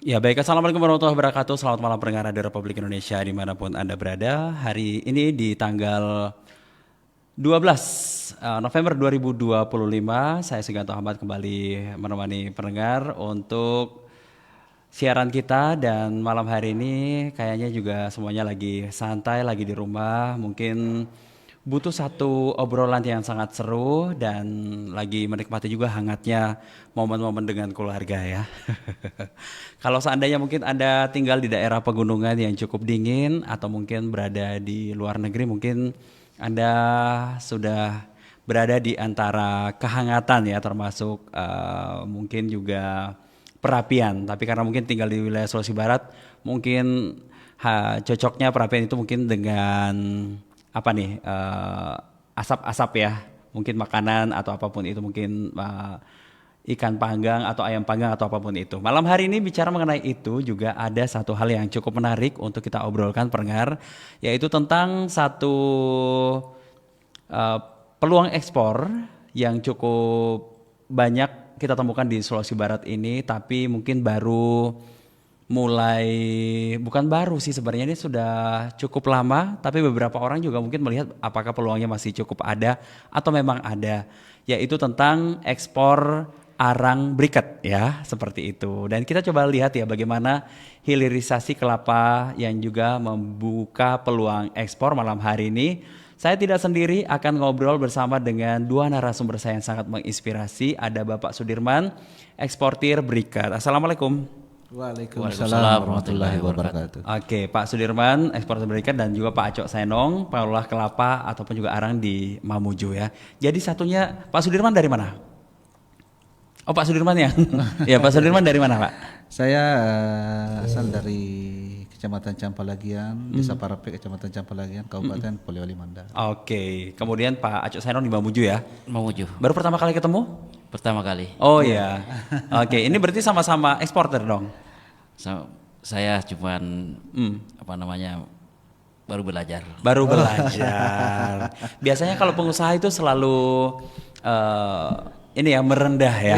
Ya baik, Assalamualaikum warahmatullahi wabarakatuh. Selamat malam pendengar Radio Republik Indonesia dimanapun Anda berada. Hari ini di tanggal 12 November 2025, saya Suganto Ahmad kembali menemani pendengar untuk siaran kita. Dan malam hari ini kayaknya juga semuanya lagi santai, lagi di rumah. Mungkin butuh satu obrolan yang sangat seru dan lagi menikmati juga hangatnya momen-momen dengan keluarga ya. Kalau seandainya mungkin Anda tinggal di daerah pegunungan yang cukup dingin atau mungkin berada di luar negeri, mungkin Anda sudah berada di antara kehangatan ya, termasuk mungkin juga perapian. Tapi karena mungkin tinggal di wilayah Sulawesi Barat, mungkin cocoknya perapian itu mungkin dengan apa nih, asap-asap ya, mungkin makanan atau apapun itu, mungkin ikan panggang atau ayam panggang atau apapun itu. Malam hari ini bicara mengenai itu juga ada satu hal yang cukup menarik untuk kita obrolkan pendengar, yaitu tentang satu uh, peluang ekspor yang cukup banyak kita temukan di Sulawesi Barat ini, tapi mungkin baru mulai, bukan baru sih sebenarnya, ini sudah cukup lama, tapi beberapa orang juga mungkin melihat apakah peluangnya masih cukup ada atau memang ada, yaitu tentang ekspor arang briket ya, seperti itu. Dan kita coba lihat ya bagaimana hilirisasi kelapa yang juga membuka peluang ekspor malam hari ini. Saya tidak sendiri, akan ngobrol bersama dengan dua narasumber saya yang sangat menginspirasi. Ada Bapak Sudirman, eksportir briket. Assalamualaikum. Waalaikumsalam warahmatullahi wabarakatuh. Oke, Pak Sudirman, eksportir briket, dan juga Pak Acok Senong, pengolah kelapa ataupun juga arang di Mamuju ya. Jadi satunya, Pak Sudirman dari mana? Oh, Pak Sudirman ya? Ya, Pak Sudirman dari mana, Pak? Saya asal dari Kecamatan Campalagian, Desa Parape, Kecamatan Campalagian, Kabupaten Polewali Mandar. Oke, kemudian Pak Acok Senong di Mamuju ya? Mamuju. Baru pertama kali ketemu? Pertama kali. Oh iya. Oke, ini berarti sama-sama eksporter dong? Saya cuman apa namanya, baru belajar. Baru belajar. Biasanya kalau pengusaha itu selalu ini ya, merendah ya.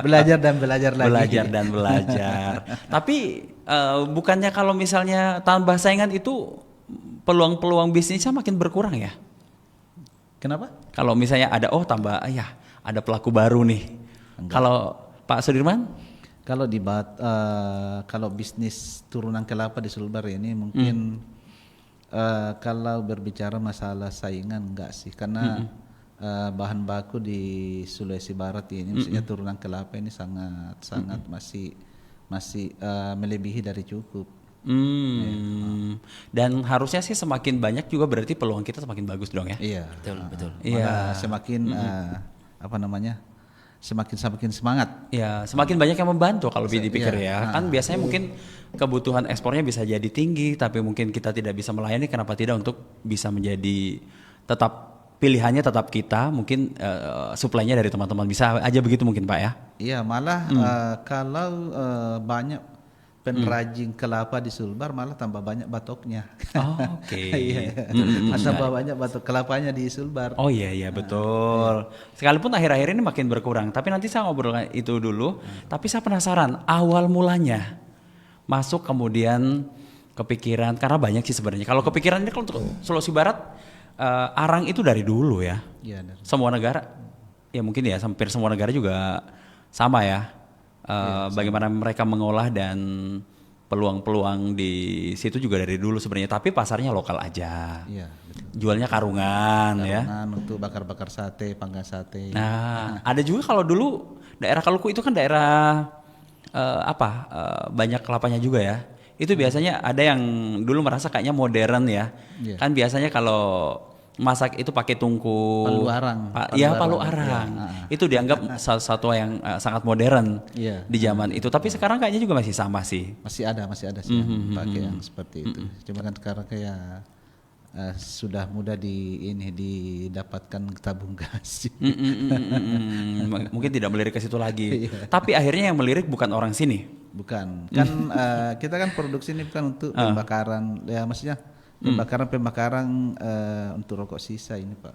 Belajar dan belajar lagi. Belajar dan belajar. Tapi bukannya kalau misalnya tambah saingan itu peluang-peluang bisnisnya makin berkurang ya? Kenapa? Kalau misalnya ada tambah ya, ada pelaku baru nih. Kalau Pak Sudirman? Kalau kalau bisnis turunan kelapa di Sulbar ini mungkin kalau berbicara masalah saingan enggak sih, karena bahan baku di Sulawesi Barat ini, maksudnya turunan kelapa ini sangat masih melebihi dari cukup. Dan harusnya sih semakin banyak juga berarti peluang kita semakin bagus dong ya. Iya. Betul. Malah semakin apa namanya? Semakin semangat. Ya, semakin banyak yang membantu kalau dipikir ya. Kan biasanya mungkin kebutuhan ekspornya bisa jadi tinggi, tapi mungkin kita tidak bisa melayani, kenapa tidak untuk bisa menjadi tetap pilihannya tetap kita, mungkin suplainya dari teman-teman, bisa aja begitu mungkin Pak ya. Iya, malah kalau banyak pengrajin kelapa di Sulbar, malah tambah banyak batoknya. Oh, oke. Iya. Tambah banyak batok kelapanya di Sulbar. Oh iya betul. Sekalipun akhir-akhir ini makin berkurang, tapi nanti saya ngobrol itu dulu. Tapi saya penasaran awal mulanya masuk kemudian kepikiran, karena banyak sih sebenarnya. Kalau kepikiran ini kalau untuk Sulawesi Barat, arang itu dari dulu ya. Iya. Semua negara, ya mungkin ya hampir semua negara juga sama ya. Bagaimana mereka mengolah dan peluang-peluang di situ juga dari dulu sebenarnya, tapi pasarnya lokal aja. Iya, betul. Jualnya karungan ya. Untuk bakar-bakar sate, panggang sate. Nah, ada juga kalau dulu daerah Kaluku itu kan daerah banyak kelapanya juga ya. Itu biasanya ada yang dulu merasa kayaknya modern ya. Iya. Kan biasanya kalau masak itu pakai tungku Palu arang. Palu arang. Ya. Itu dianggap salah satu yang sangat modern di zaman itu. Tapi sekarang kayaknya juga masih sama sih. Masih ada sih yang pakai yang seperti itu. Cuma kan sekarang kayak sudah mudah didapatkan tabung gas. Mungkin tidak melirik ke situ lagi. Tapi akhirnya yang melirik bukan orang sini. Bukan. Kan kita kan produksi ini bukan untuk pembakaran, ya maksudnya pembakaran untuk rokok sisa ini Pak.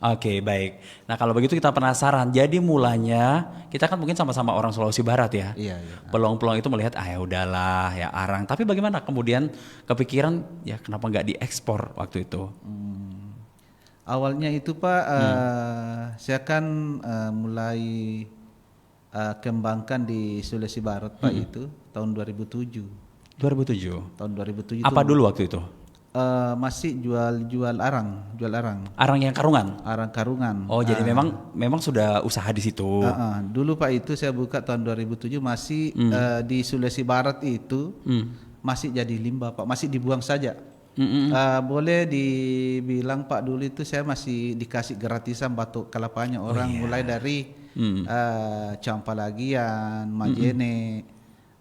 Oke, baik. Nah, kalau begitu kita penasaran. Jadi mulanya kita kan mungkin sama-sama orang Sulawesi Barat ya. Iya, iya. Peluang-peluang itu melihat ya udahlah ya arang. Tapi bagaimana kemudian kepikiran ya kenapa nggak diekspor waktu itu? Awalnya itu Pak, saya kan mulai kembangkan di Sulawesi Barat Pak itu tahun 2007. 2007. Tahun 2007 Apa itu dulu waktu itu? masih jual arang. Arang yang karungan. Arang karungan. Oh, jadi memang sudah usaha di situ. Dulu Pak itu saya buka tahun 2007 masih di Sulawesi Barat itu masih jadi limbah Pak, masih dibuang saja. Boleh dibilang Pak dulu itu saya masih dikasih gratisan batok kelapanya orang mulai dari Campalagian, Majene.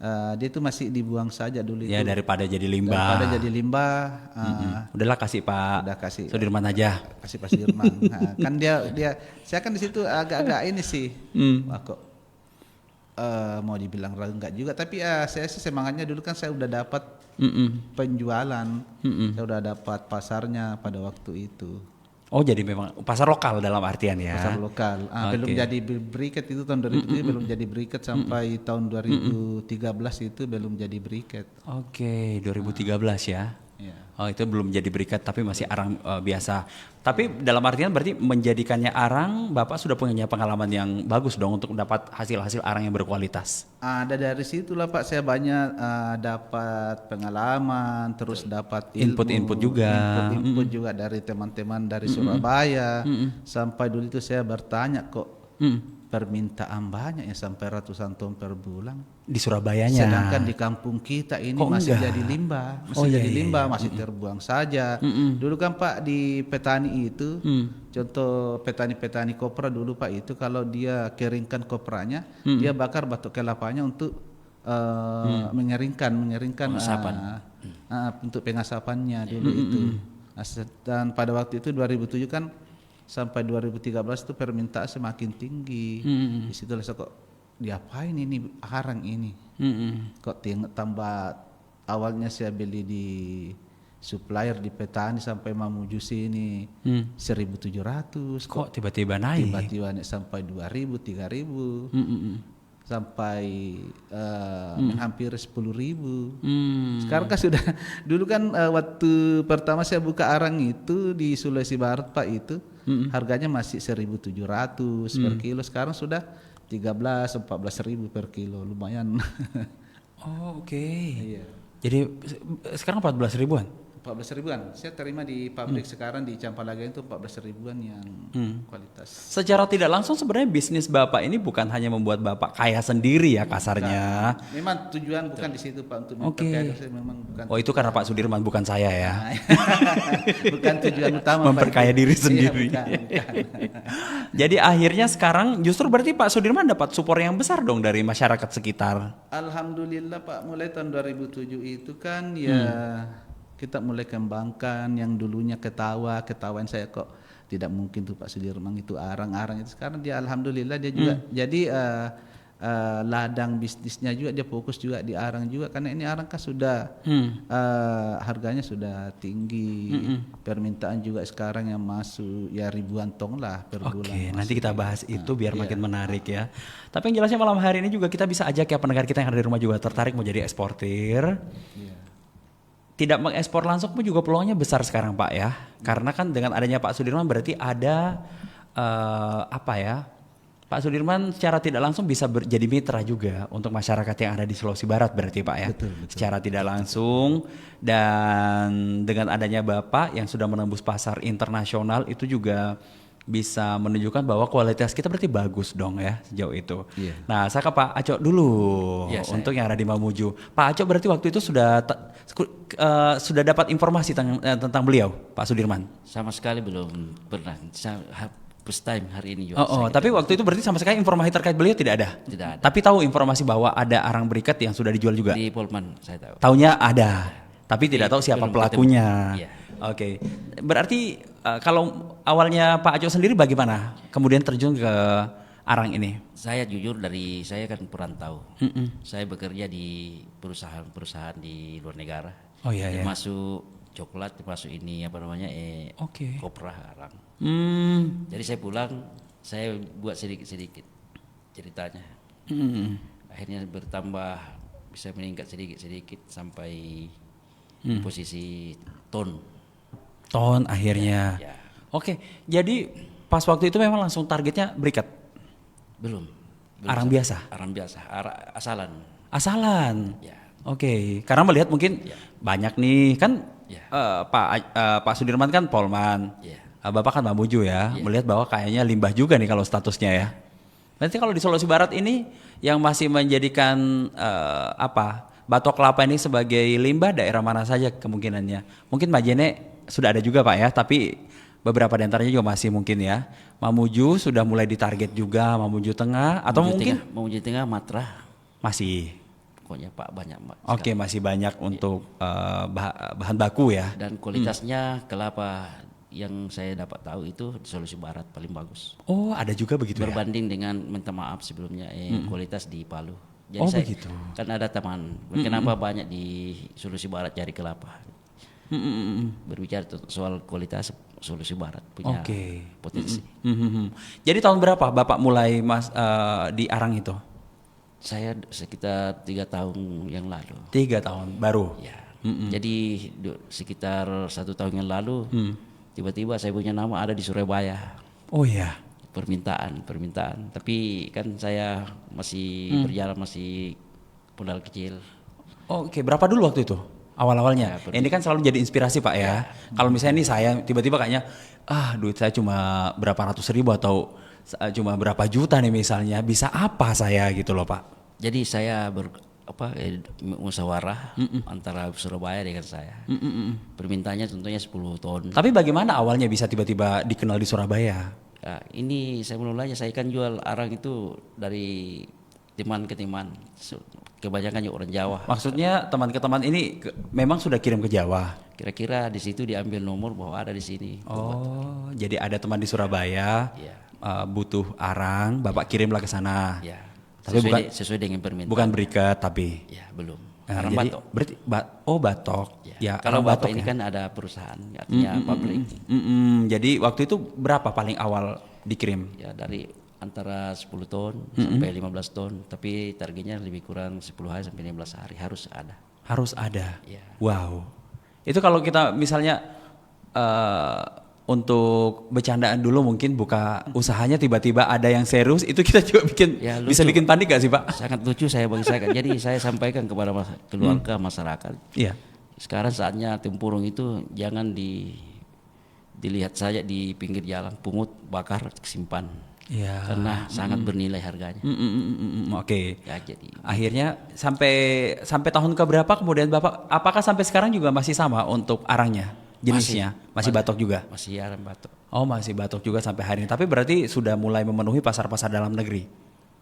Dia itu masih dibuang saja dulu Ya itu. daripada jadi limbah. Daripada jadi limbah, Udahlah kasih Pak udah kasih Sudirman aja. kasih Pak Sudirman. Kan dia saya kan di situ agak-agak ini sih. Wah, kok mau dibilang ragu enggak juga, tapi saya sih semangatnya dulu kan saya udah dapat penjualan, saya udah dapat pasarnya pada waktu itu. Oh, jadi memang pasar lokal dalam artian ya. Pasar lokal. Belum jadi briket itu tahun 2007 belum jadi briket sampai tahun 2013 itu belum jadi briket. Oke, 2013 ya. Iya. Oh, itu belum jadi briket tapi masih arang biasa. Tapi dalam artian berarti menjadikannya arang, Bapak sudah punya pengalaman yang bagus dong untuk dapat hasil-hasil arang yang berkualitas. Ada dari situlah Pak saya banyak dapat pengalaman, terus dapat ilmu, Input-input juga. input juga dari teman-teman dari Surabaya. Sampai dulu itu saya bertanya kok permintaan banyak ya sampai ratusan ton per bulan. Di Surabayanya. Sedangkan di kampung kita ini Kok masih enggak? jadi limbah, Oh, iya, iya, iya. masih terbuang saja. Dulu kan Pak di petani itu, contoh petani-petani kopra dulu Pak itu kalau dia keringkan kopranya, dia bakar batok kelapanya untuk mengeringkan Pengasapan. untuk pengasapannya dulu itu. Dan pada waktu itu 2007 kan sampai 2013 itu permintaan semakin tinggi. Di situ saya kok diapain ini arang ini? Kok tambah awalnya saya beli di supplier di petani sampai Mamuju sini 1.700. Kok tiba-tiba naik? Tiba-tiba naik sampai 2.000, 3.000. Sampai hampir 10.000. Sekarang kan sudah, dulu kan waktu pertama saya buka arang itu di Sulawesi Barat Pak itu harganya masih 1.700 per kilo. Sekarang sudah 13-14.000 per kilo, lumayan. Oh, oke. Iya. Jadi sekarang 14 ribuan? 14 ribuan. Saya terima di pabrik sekarang di Campalagian itu 14 ribuan yang kualitas. Secara tidak langsung sebenarnya bisnis Bapak ini bukan hanya membuat Bapak kaya sendiri ya kasarnya. Memang tujuan bukan di situ Pak untuk Oke. memperkaya, saya memang bukan. Oh, itu karena Pak Sudirman bukan saya ya. Bukan tujuan utama Pak, Memperkaya itu. diri Iya, sendiri. bukan. Jadi akhirnya sekarang justru berarti Pak Sudirman dapat support yang besar dong dari masyarakat sekitar. Alhamdulillah Pak, mulai tahun 2007 itu kan ya kita mulai kembangkan yang dulunya ketahuan saya kok tidak mungkin tuh Pak Sudirman itu arang-arang itu. Sekarang dia alhamdulillah dia juga jadi ladang bisnisnya juga, dia fokus juga di arang juga karena ini arang kan sudah harganya sudah tinggi, permintaan juga sekarang yang masuk ya ribuan ton lah per bulan. Oke, nanti kita bahas itu biar makin menarik ya. Tapi yang jelasnya malam hari ini juga kita bisa ajak ya pendengar kita yang ada di rumah juga tertarik mau jadi eksportir. Tidak mengekspor langsung pun juga peluangnya besar sekarang Pak ya. Karena kan dengan adanya Pak Sudirman berarti ada Pak Sudirman secara tidak langsung bisa jadi mitra juga untuk masyarakat yang ada di Sulawesi Barat berarti Pak ya. Betul. Secara tidak langsung, dan dengan adanya Bapak yang sudah menembus pasar internasional itu juga bisa menunjukkan bahwa kualitas kita berarti bagus dong ya sejauh itu. Iya. Nah, saya ke Pak Aco dulu Iya, saya. untuk yang ada di Mamuju. Pak Aco berarti waktu itu sudah dapat informasi tentang beliau, Pak Sudirman. Sama sekali belum pernah. First time hari ini juga. Oh, tapi waktu itu berarti sama sekali informasi terkait beliau tidak ada. Tidak ada. Tapi tahu informasi bahwa ada arang berikat yang sudah dijual juga. Di Polman saya tahu. Taunya ada, tapi tidak tahu siapa belum pelakunya. ketemu. Iya. Oke, berarti kalau awalnya Pak Aco sendiri bagaimana? Kemudian terjun ke arang ini? Saya jujur saya kan perantau. Saya bekerja di perusahaan-perusahaan di luar negara. Oh iya, iya. Termasuk coklat termasuk ini apa namanya Oke. kopra arang. Hmm. Jadi saya pulang, saya buat sedikit-sedikit ceritanya. Akhirnya bertambah, bisa meningkat sedikit-sedikit sampai posisi ton. Ton akhirnya. Ya, Oke, jadi pas waktu itu memang langsung targetnya briket. belum. Arang biasa. Arang biasa, asalan. Asalan. Ya. Oke, karena melihat mungkin banyak nih kan Ya. Pak Sudirman kan Polman. Ya. Bapak kan Mamuju ya. Melihat bahwa kayaknya limbah juga nih kalau statusnya ya. Nanti kalau di Sulawesi Barat ini yang masih menjadikan batok kelapa ini sebagai limbah daerah mana saja kemungkinannya? Mungkin Majene sudah ada juga Pak ya, tapi beberapa di antaranya juga masih mungkin ya. Mamuju sudah mulai ditarget juga, Mamuju Tengah atau mungkin Mamuju Tengah, Matra, masih. pokoknya Pak banyak Pak. Oke, masih banyak untuk bahan baku ya. Dan kualitasnya kelapa yang saya dapat tahu itu di Sulawesi Barat paling bagus. Oh, ada juga begitu ya. Berbanding dengan, minta maaf sebelumnya, kualitas di Palu. Jadi Oh, saya begitu. kan ada teman, kenapa banyak di Sulawesi Barat cari kelapa. Berbicara soal kualitas, Sulawesi Barat punya Oke. potensi. Jadi tahun berapa Bapak mulai di Arang itu? Saya sekitar 3 tahun yang lalu. 3 tahun baru. Ya. Jadi sekitar 1 tahun yang lalu, tiba-tiba saya punya nama ada di Surabaya. Oh ya. Permintaan. Tapi kan saya masih berjalan, masih modal kecil. Oke, berapa dulu waktu itu? Awal-awalnya. Ini kan selalu jadi inspirasi Pak ya. Kalau misalnya nih saya tiba-tiba kayaknya duit saya cuma berapa ratus ribu atau cuma berapa juta nih misalnya, bisa apa saya gitu loh Pak. Jadi saya musyawarah antara Surabaya dengan saya. Permintaannya tentunya 10 ton. Tapi bagaimana awalnya bisa tiba-tiba dikenal di Surabaya? Nah, ini saya mulanya, saya kan jual arang itu dari teman ke teman. Kebanyakan juga orang Jawa. Maksudnya teman ke teman ini memang sudah kirim ke Jawa. Kira-kira di situ diambil nomor bahwa ada di sini. Oh, jadi ada teman di Surabaya Ya. butuh arang, Bapak kirimlah ke sana. Ya. Tapi Sesuai dengan permintaan. bukan briket tapi. Ya, belum. Nah, Arang jadi batok. berarti batok. Ya. Ya, Kalau arang batok batok ini ya. kan ada perusahaan, artinya pabrik. Jadi waktu itu berapa paling awal dikirim? Ya, dari antara 10 ton sampai 15 ton, tapi targetnya lebih kurang 10 hari sampai 15 hari harus ada. Harus ada. Ya. Wow. Itu kalau kita misalnya untuk bercandaan dulu mungkin buka usahanya tiba-tiba ada yang serius, itu kita juga Ya, bisa lucu, bikin panik gak sih Pak? Sangat lucu saya bagi saya. Jadi saya sampaikan kepada keluarga, masyarakat. Iya. Sekarang saatnya tempurung itu jangan dilihat saja di pinggir jalan, pungut, bakar, simpan. Iya. Karena sangat bernilai harganya. Oke. Ya, jadi Akhirnya sampai tahun keberapa kemudian Bapak, apakah sampai sekarang juga masih sama untuk arangnya? Jenisnya masih batok juga? masih arang batok. Oh, masih batok juga sampai hari ini. Tapi berarti sudah mulai memenuhi pasar-pasar dalam negeri.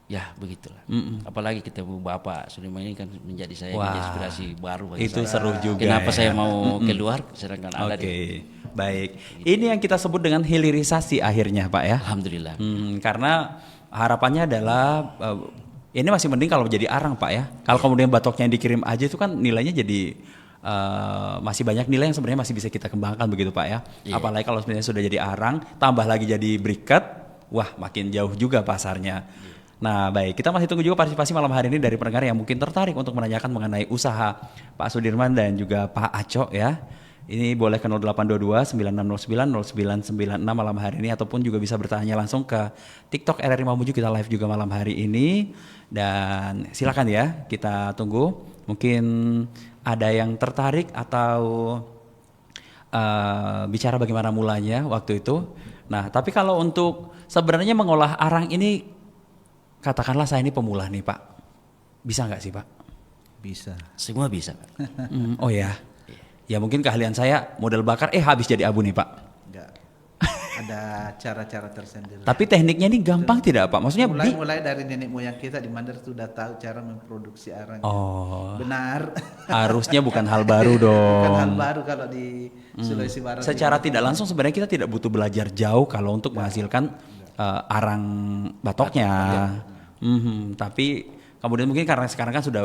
Ya, begitulah. Apalagi ketemu Bapak Sudirman ini kan menjadi saya Wah, inspirasi baru bagi itu saya. seru juga. Kenapa ya. saya mau keluar sedangkan ada Oke, di. baik. Ini yang kita sebut dengan hilirisasi akhirnya, Pak ya. Alhamdulillah. Karena harapannya adalah ini masih mending kalau jadi arang, Pak ya. Kalau kemudian batoknya yang dikirim aja itu kan nilainya jadi masih banyak nilai yang sebenarnya masih bisa kita kembangkan begitu, Pak ya. Iya. Apalagi kalau sebenarnya sudah jadi arang, tambah lagi jadi briket, wah makin jauh juga pasarnya. Nah baik, kita masih tunggu juga partisipasi malam hari ini dari pendengar yang mungkin tertarik untuk menanyakan mengenai usaha Pak Sudirman dan juga Pak Aco ya. Ini boleh ke 0822 9609 0996 malam hari ini, ataupun juga bisa bertanya langsung ke TikTok RRI Mamuju, kita live juga malam hari ini. Dan silakan ya, kita tunggu. Mungkin ada yang tertarik atau bicara bagaimana mulanya waktu itu. Nah tapi kalau untuk sebenarnya mengolah arang ini, katakanlah saya ini pemula nih Pak, bisa nggak sih Pak? Bisa. Semua bisa, Pak. Oh ya, ya mungkin keahlian saya modal bakar habis jadi abu nih Pak. Enggak. Ada cara-cara tersendiri. Tapi tekniknya ini gampang tidak Pak? Maksudnya mulai dari nenek moyang kita di Mandar sudah tahu cara memproduksi arang. Oh, Benar. harusnya bukan hal baru dong. Bukan hal baru kalau di Sulawesi Barat. Secara tidak langsung sebenarnya kita tidak butuh belajar jauh kalau untuk menghasilkan arang batoknya. Tapi kemudian mungkin karena sekarang kan sudah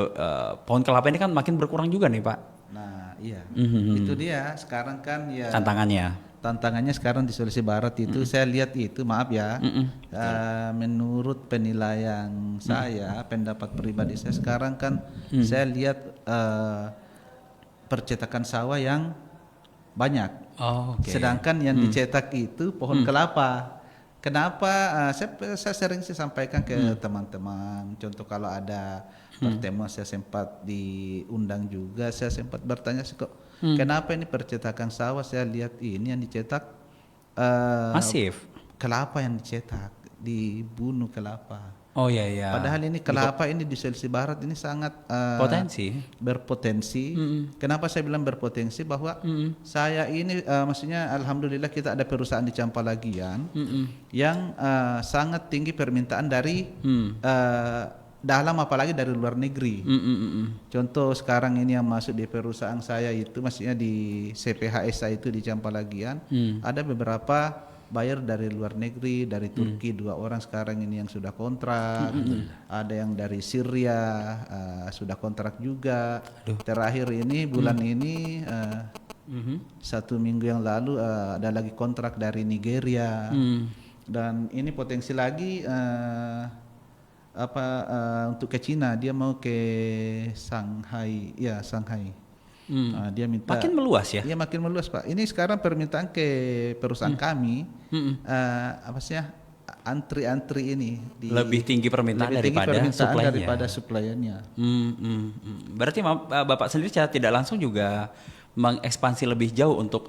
pohon kelapa ini kan makin berkurang juga nih Pak. Nah, iya. Mhm. Itu dia. Sekarang kan ya Tantangannya. sekarang di Sulawesi Barat itu saya lihat itu, maaf ya, menurut penilaian saya, pendapat pribadi saya sekarang kan saya lihat percetakan sawah yang banyak. Oh, oke. Sedangkan yang dicetak itu pohon kelapa. Kenapa? Saya sering sampaikan ke teman-teman. Contoh kalau ada pertemuan saya sempat diundang juga, saya sempat bertanya kok kenapa ini percetakan sawah saya lihat ini yang dicetak Masif. kelapa yang dicetak, dibunuh kelapa. Oh iya iya. Padahal ini kelapa ini di Sulawesi Barat ini sangat berpotensi. Kenapa saya bilang berpotensi? Bahwa saya ini maksudnya alhamdulillah kita ada perusahaan di Campalagian yang sangat tinggi permintaan dari dalam apalagi dari luar negeri. Contoh sekarang ini yang masuk di perusahaan saya itu maksudnya di CPHSA itu di Campalagian ada beberapa bayar dari luar negeri, dari Turki 2 orang sekarang ini yang sudah kontrak, ada yang dari Syria sudah kontrak juga. Terakhir ini bulan ini 1 minggu yang lalu ada lagi kontrak dari Nigeria. Dan ini potensi lagi untuk ke Cina, dia mau ke Shanghai, ya Shanghai. Dia minta Makin meluas ya? Iya makin meluas Pak. Ini sekarang permintaan ke perusahaan kami, apa sih ya, antri-antri ini Lebih tinggi permintaan lebih tinggi daripada permintaan supply-nya. daripada supply-nya. Berarti Bapak sendiri secara tidak langsung juga mengekspansi lebih jauh untuk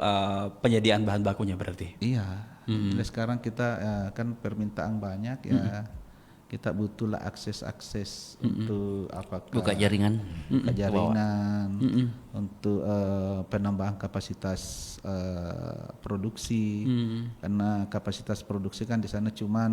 penyediaan bahan bakunya berarti? Iya. Jadi sekarang kita kan permintaan banyak ya. Kita butuhlah akses untuk Buka jaringan. untuk penambahan kapasitas produksi, karena kapasitas produksi kan di sana cuman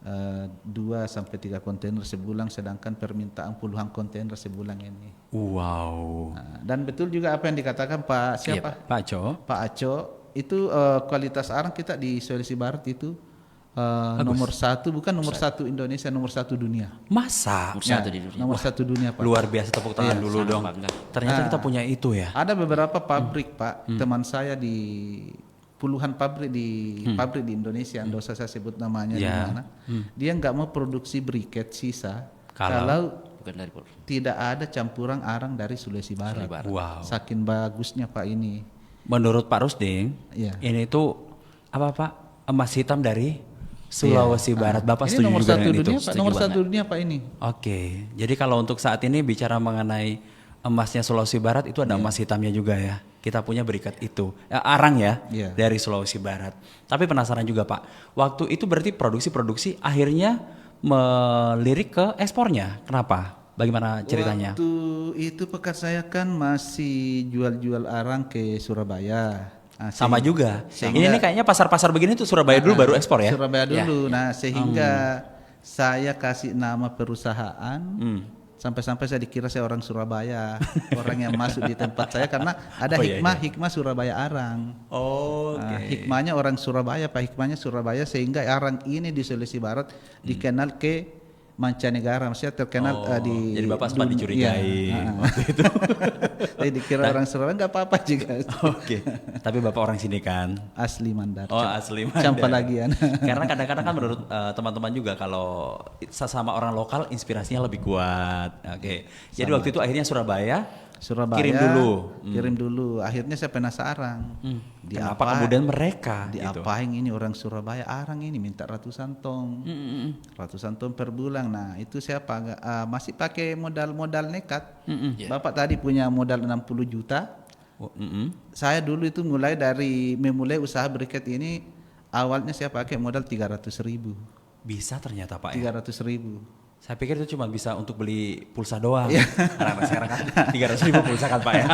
2 sampai 3 kontainer sebulan, sedangkan permintaan puluhan kontainer sebulan ini. Wow. Dan betul juga apa yang dikatakan Pak siapa? Iya, Pak Aco. Pak Aco itu kualitas arang kita di Sulawesi Barat itu nomor 1, bukan nomor 1 Indonesia, nomor 1 dunia. Masa? Nomor 1 di dunia. Nomor 1 dunia Pak. Luar biasa, tepuk tangan dulu sangat dong. bangga. Ternyata kita punya itu ya. Ada beberapa pabrik Pak, teman saya di puluhan pabrik di Indonesia, nggak usah saya sebut namanya di mana. Dia nggak mau produksi briket sisa kalau Bukan dari Polri. tidak ada campuran arang dari Sulawesi Barat. Wow. Saking bagusnya Pak ini. Menurut Pak Rusding, Iya. ini tuh apa Pak? Emas hitam dari Sulawesi Barat. Bapak Ini setuju nomor juga 1 dengan itu? dunia Pak, nomor 1 dunia Pak ini. Oke, jadi kalau untuk saat ini bicara mengenai emasnya Sulawesi Barat itu ada emas hitamnya juga ya. Kita punya berikat itu, arang ya dari Sulawesi Barat. Tapi penasaran juga Pak, waktu itu berarti produksi akhirnya melirik ke ekspornya. Kenapa? Bagaimana ceritanya? Waktu itu pekan saya kan masih jual-jual arang ke Surabaya. Nah, Sama juga. Ini kayaknya pasar-pasar begini tuh Surabaya dulu baru ekspor ya? Surabaya dulu. Nah, sehingga saya kasih nama perusahaan. Sampai-sampai saya dikira saya orang Surabaya, orang yang masuk di tempat saya karena ada hikmah Surabaya arang. Hikmahnya orang Surabaya, Pak, hikmahnya Surabaya sehingga arang ini di Sulawesi Barat dikenal ke mancanegara, maksudnya terkenal di. Jadi Bapak sempat dicurigai waktu itu. Jadi dikira orang Surabaya, nggak apa-apa juga. Oke. Tapi Bapak orang sini kan? Asli Mandar. Oh, asli Mandar. Campalagian. Karena kadang-kadang kan menurut teman-teman juga kalau sesama orang lokal inspirasinya lebih kuat. Oke. Jadi waktu itu akhirnya Surabaya kirim dulu. Akhirnya saya penasaran. Kenapa kemudian mereka diapain ini orang Surabaya arang ini minta ratusan ton. Ratusan ton per bulan. Nah, itu saya masih pakai modal nekat. Bapak tadi punya modal 60 juta. Saya dulu itu memulai usaha briket ini awalnya saya pakai modal 300.000. Bisa ternyata Pak 300.000. Saya pikir itu cuma bisa untuk beli pulsa doang. Anak-anak sekarang kan 300.000 pulsa kan Pak ya.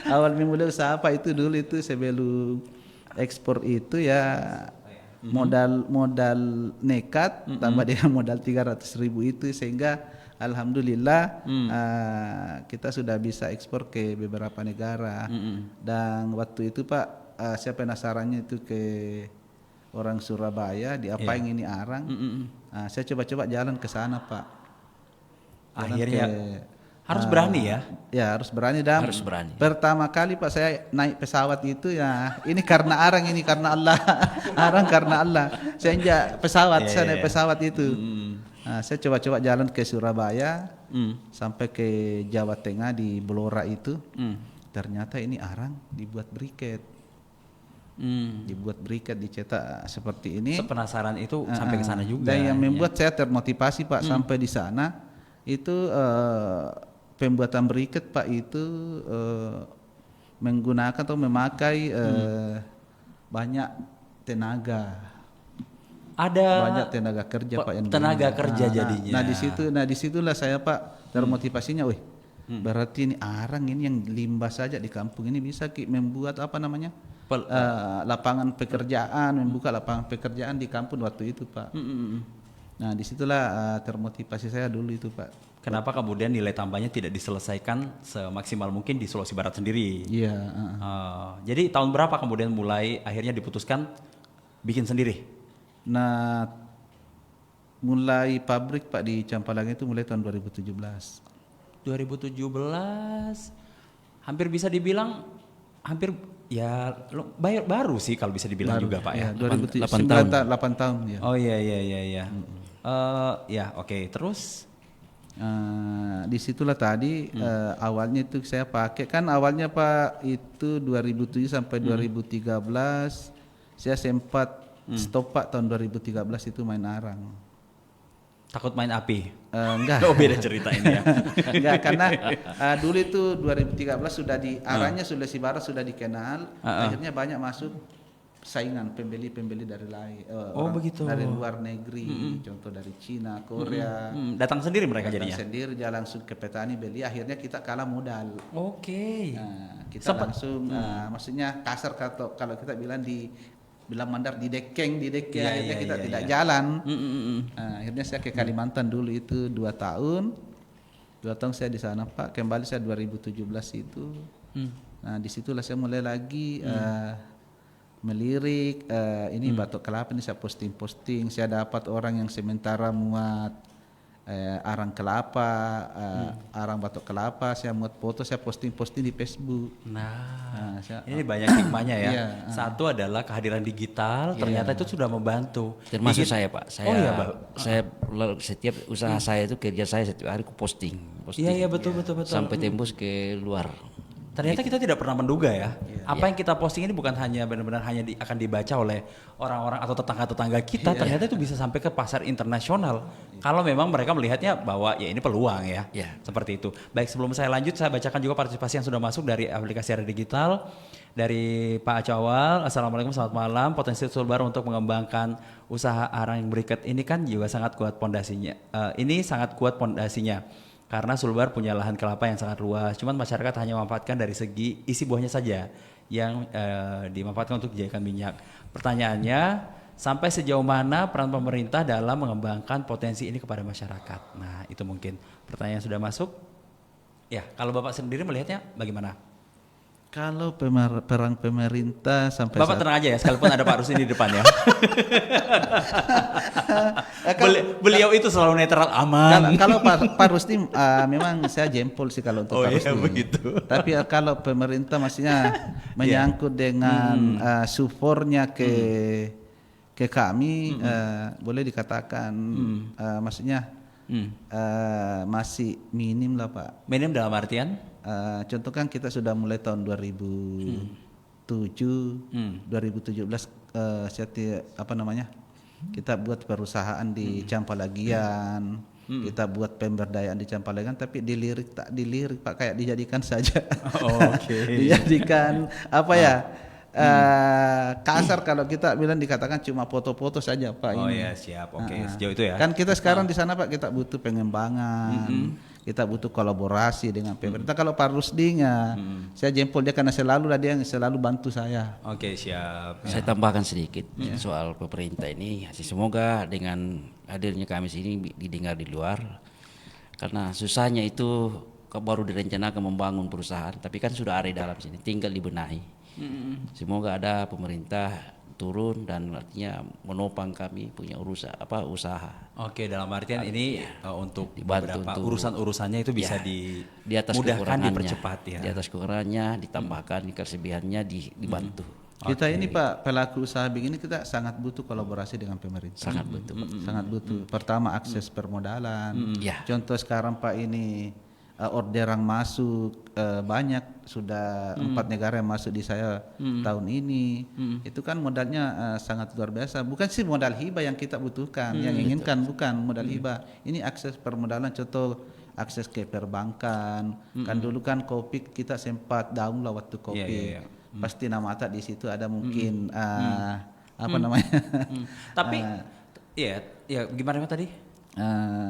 Awal memulai usaha apa itu dulu itu sebelum ekspor itu ya modal nekat tambah dengan modal 300.000 itu sehingga alhamdulillah kita sudah bisa ekspor ke beberapa negara. Dan waktu itu Pak saya penasarannya itu ke orang Surabaya diapain ini arang. Saya coba-coba jalan ke sana Pak. Akhirnya Harus berani ya. Ya harus berani dan Harus berani. pertama kali Pak saya naik pesawat itu ya ini karena arang ini karena Allah arang karena Allah saya injak pesawat saya naik pesawat itu. Nah, saya coba-coba jalan ke Surabaya sampai ke Jawa Tengah di Blora itu ternyata ini arang dibuat briket. Dibuat briket dicetak seperti ini. Sepenasaran itu sampai ke sana juga. Dan yang ya. membuat saya termotivasi Pak sampai di sana itu pembuatan briket Pak itu menggunakan atau memakai banyak tenaga. Ada Banyak tenaga kerja Pak yang tenaga guna. kerja jadinya. Nah disitulah saya Pak termotivasinya, wih berarti ini arang ini yang limbah saja di kampung ini bisa membuat apa namanya lapangan pekerjaan, membuka lapangan pekerjaan di kampung waktu itu Pak. Nah disitulah termotivasi saya dulu itu Pak. Kenapa kemudian nilai tambahnya tidak diselesaikan semaksimal mungkin di Sulawesi Barat sendiri? Iya. Jadi tahun berapa kemudian mulai akhirnya diputuskan bikin sendiri? Nah mulai pabrik Pak di Campalang itu mulai tahun 2017. 2017 hampir bisa dibilang hampir ya baru sih kalau bisa dibilang juga Pak ya. 8 tahun ya. Oh iya. Ya oke. Terus disitulah tadi awalnya itu saya pakai kan awalnya Pak itu 2007 sampai 2013 saya sempat stop Pak tahun 2013 itu main arang. Takut main api? Enggak. Oh beda cerita ini ya. Enggak karena dulu itu 2013 sudah di arahnya Sulawesi Barat sudah dikenal, akhirnya banyak masuk saingan pembeli dari lain begitu. dari luar negeri, contoh dari Cina, Korea. Datang sendiri mereka Datang jadinya. sendiri dia langsung ke petani beli, akhirnya kita kalah modal. Oke. Nah, kita langsung maksudnya kasar kalau kita bilang mandar di dekeng akhirnya kita tidak jalan. Nah, akhirnya saya ke Kalimantan dulu itu 2 tahun saya di sana Pak, kembali saya 2017 itu. Nah disitulah saya mulai lagi melirik ini batok kelapa ini saya posting saya dapat orang yang sementara muat arang kelapa arang batok kelapa saya muat foto saya posting di Facebook. Nah saya, ini banyak hikmahnya ya. Iya, Satu adalah kehadiran digital ternyata itu sudah membantu. Termasuk saya Pak, saya Pak. setiap usaha saya itu kerja saya setiap hari posting. Iya betul. Sampai tembus ke luar. Ternyata kita tidak pernah menduga ya. Apa yang kita posting ini bukan hanya benar-benar akan dibaca oleh orang-orang atau tetangga-tetangga kita. Ternyata itu bisa sampai ke pasar internasional. Kalau memang mereka melihatnya bahwa ya ini peluang ya. Seperti itu. Baik, sebelum saya lanjut saya bacakan juga partisipasi yang sudah masuk dari aplikasi Radio Digital. Dari Pak Acawal, Assalamualaikum, selamat malam. Potensi Sulbar untuk mengembangkan usaha arang yang berikat ini kan juga sangat kuat pondasinya. Ini sangat kuat pondasinya. Karena Sulbar punya lahan kelapa yang sangat luas, cuman masyarakat hanya memanfaatkan dari segi isi buahnya saja yang dimanfaatkan untuk dijadikan minyak. Pertanyaannya, sampai sejauh mana peran pemerintah dalam mengembangkan potensi ini kepada masyarakat? Nah, itu mungkin pertanyaan yang sudah masuk. Ya, kalau Bapak sendiri melihatnya bagaimana? Kalau perang pemerintah sampai Bapak tenang aja ya, sekalipun ada Pak Rusdi di depan ya. Beliau itu selalu netral, aman. Kalau Pak Rusdi memang saya jempol sih kalau untuk Pak Rusdi. Begitu. Tapi kalau pemerintah maksudnya menyangkut dengan supportnya ke kami, boleh dikatakan maksudnya masih minim lah Pak. Minim dalam artian? Contoh kan kita sudah mulai tahun 2017 kita buat perusahaan di Campalagian, kita buat pemberdayaan di Campalagian, tapi tak dilirik Pak, kayak dijadikan saja. Dijadikan apa ya? Kasar kalau kita bilang dikatakan cuma foto-foto saja Pak. Iya siap, oke. Sejauh itu ya. Kan kita sekarang di sana Pak kita butuh pengembangan, kita butuh kolaborasi dengan pemerintah. Kalau Pak Rusdinya, saya jempol dia karena dia yang selalu bantu saya. Oke siap. Saya tambahkan sedikit soal pemerintah ini. Semoga dengan hadirnya kami sini didengar di luar. Karena susahnya itu baru direncanakan membangun perusahaan, tapi kan sudah ada di dalam sini, tinggal dibenahi. Semoga ada pemerintah turun dan artinya menopang kami punya usaha. Oke, dalam artian ini untuk Dibantu beberapa untuk- urusan-urusannya itu bisa Di atas dimudahkan, kekurangannya, dipercepat ya. di atas kekurangannya ditambahkan kelebihannya dibantu. Kita ini Pak pelaku usaha begini kita sangat butuh kolaborasi dengan pemerintah. Sangat butuh. Sangat butuh. Pertama akses permodalan. Ya. Contoh sekarang Pak ini orderan masuk banyak sudah 4 negara yang masuk di saya tahun ini. Itu kan modalnya sangat luar biasa. Bukan sih modal hibah yang kita butuhkan, yang inginkan bukan modal hibah. Ini akses permodalan contoh akses ke perbankan. Kan dulu kan Kopi kita sempat down lah waktu Kopi. Iya. Pasti nama Ata di situ ada mungkin apa namanya? Tapi ya gimana tadi?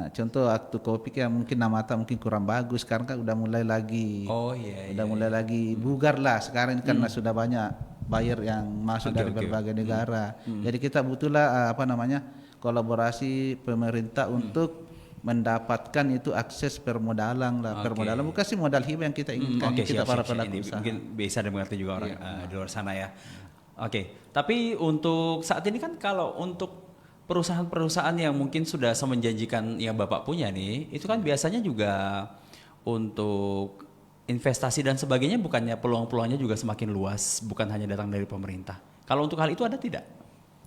Contoh waktu Kopi ya mungkin nama Ata mungkin kurang bagus. Sekarang kan udah mulai lagi. Oh iya. Udah mulai lagi bugar lah sekarang karena sudah banyak buyer yang masuk dari berbagai negara. Jadi kita butuhlah apa namanya kolaborasi pemerintah untuk mendapatkan itu akses permodalan lah. Permodalan bukan sih modal hibah yang kita inginkan. Kita para pelaku usaha. Mungkin bisa dimengerti juga orang di luar sana ya. Oke, tapi untuk saat ini kan kalau untuk perusahaan-perusahaan yang mungkin sudah semenjanjikan yang Bapak punya nih, itu kan biasanya juga untuk investasi dan sebagainya bukannya peluang-peluangnya juga semakin luas, bukan hanya datang dari pemerintah. Kalau untuk hal itu ada tidak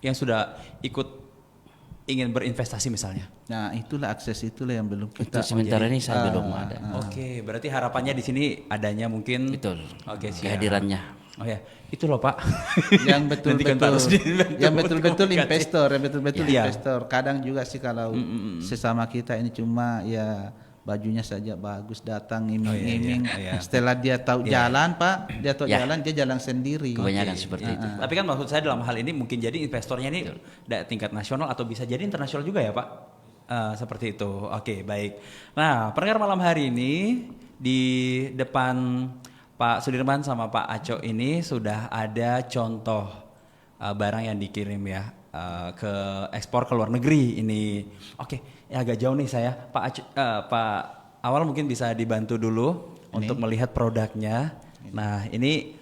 yang sudah ikut ingin berinvestasi misalnya? Nah, itulah akses itulah yang belum kita. Untuk sementara ini saya belum ada. Oke, berarti harapannya di sini adanya mungkin. Betul. Oke, siap. Kehadirannya. Oh ya, itu loh Pak. yang Nanti kan Pak Rusdi yang betul-betul komunikasi. investor, yang betul-betul Iya. investor. Kadang juga sih kalau sesama kita ini cuma ya bajunya saja bagus datang iming-iming. iya. Setelah dia tahu jalan Pak, dia tahu jalan dia jalan sendiri. Kebanyakan seperti itu. Tapi kan maksud saya dalam hal ini mungkin jadi investornya ini tingkat nasional atau bisa jadi internasional juga ya Pak? Seperti itu. Oke, baik. Nah, pendengar malam hari ini di depan Pak Sudirman sama Pak Aco ini sudah ada contoh barang yang dikirim ya ke ekspor ke luar negeri ini. Oke, ya agak jauh nih saya. Pak Aco, Pak Awal mungkin bisa dibantu dulu untuk melihat produknya. Nah, ini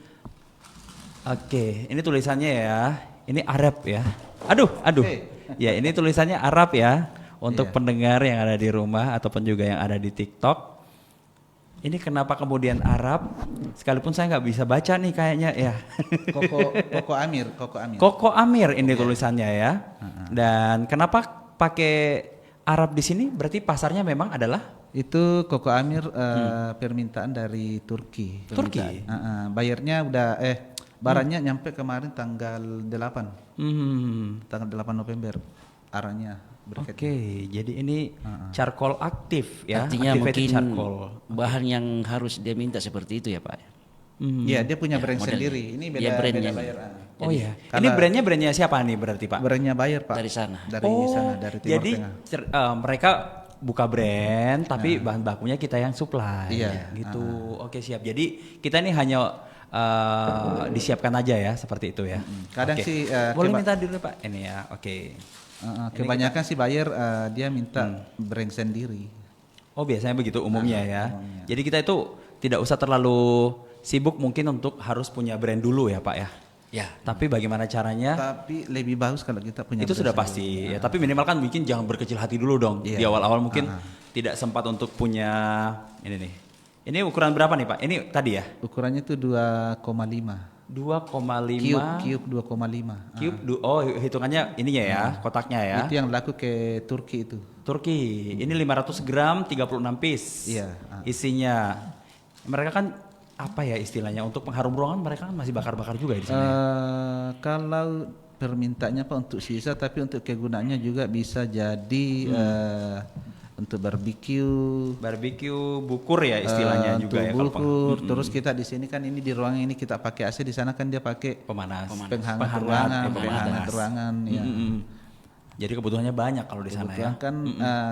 oke, ini tulisannya ya. Ini Arab ya. Aduh. Ya, ini tulisannya Arab ya. Untuk pendengar yang ada di rumah ataupun juga yang ada di TikTok. Ini kenapa kemudian Arab? Sekalipun saya nggak bisa baca nih kayaknya ya. Koko Amir. Koko Amir ini tulisannya ya. Dan kenapa pakai Arab di sini? Berarti pasarnya memang adalah Itu Koko Amir permintaan dari Turki. Turki. Bayarnya udah barangnya nyampe kemarin tanggal 8. Tanggal 8 November arahnya. Oke, jadi ini charcoal aktif ya. Artinya activated mungkin charcoal. bahan yang harus dia minta seperti itu ya Pak. Iya, dia punya brand modelnya. sendiri. Ini Dia beda brandnya. bayar. Oh iya. Ini brandnya siapa nih berarti Pak? Brandnya bayar Pak. Dari sana. Dari sana, dari Timur jadi Tengah. mereka buka brand tapi bahan bakunya kita yang supply. Iya. Gitu. Oke, siap. Jadi kita ini hanya disiapkan aja ya seperti itu ya. Kadang Oke. sih boleh minta dulu Pak. Ini ya. Oke. kebanyakan sih buyer dia minta brand sendiri. Oh, biasanya begitu umumnya ya. Jadi kita itu tidak usah terlalu sibuk mungkin untuk harus punya brand dulu ya Pak ya. Ya. Tapi bagaimana caranya? Tapi lebih bagus kalau kita punya Itu brand sudah sendiri. pasti ya, tapi minimal kan mungkin jangan berkecil hati dulu dong. Iya. Di awal-awal mungkin tidak sempat untuk punya ini nih. Ini ukuran berapa nih Pak? Ini tadi ya? Ukurannya itu 2,5. 2,5 Cube 2,5. oh hitungannya ininya ya, kotaknya ya. Itu yang laku ke Turki itu. Turki. Ini 500 gram 36 piece. Iya. Isinya. Mereka kan apa ya istilahnya untuk pengharum ruangan mereka kan masih bakar-bakar juga ya di sana. Ya? Kalau permintaannya Pak untuk sisa, tapi untuk kegunaannya juga bisa jadi untuk Barbecue bukur ya istilahnya juga ya kalau bukur. Terus kita di sini kan ini di ruangan ini kita pakai AC, di sana kan dia pakai pemanas. penghangat ruangan ya. Jadi kebutuhannya banyak kalau di sana ya. Kebetulan kan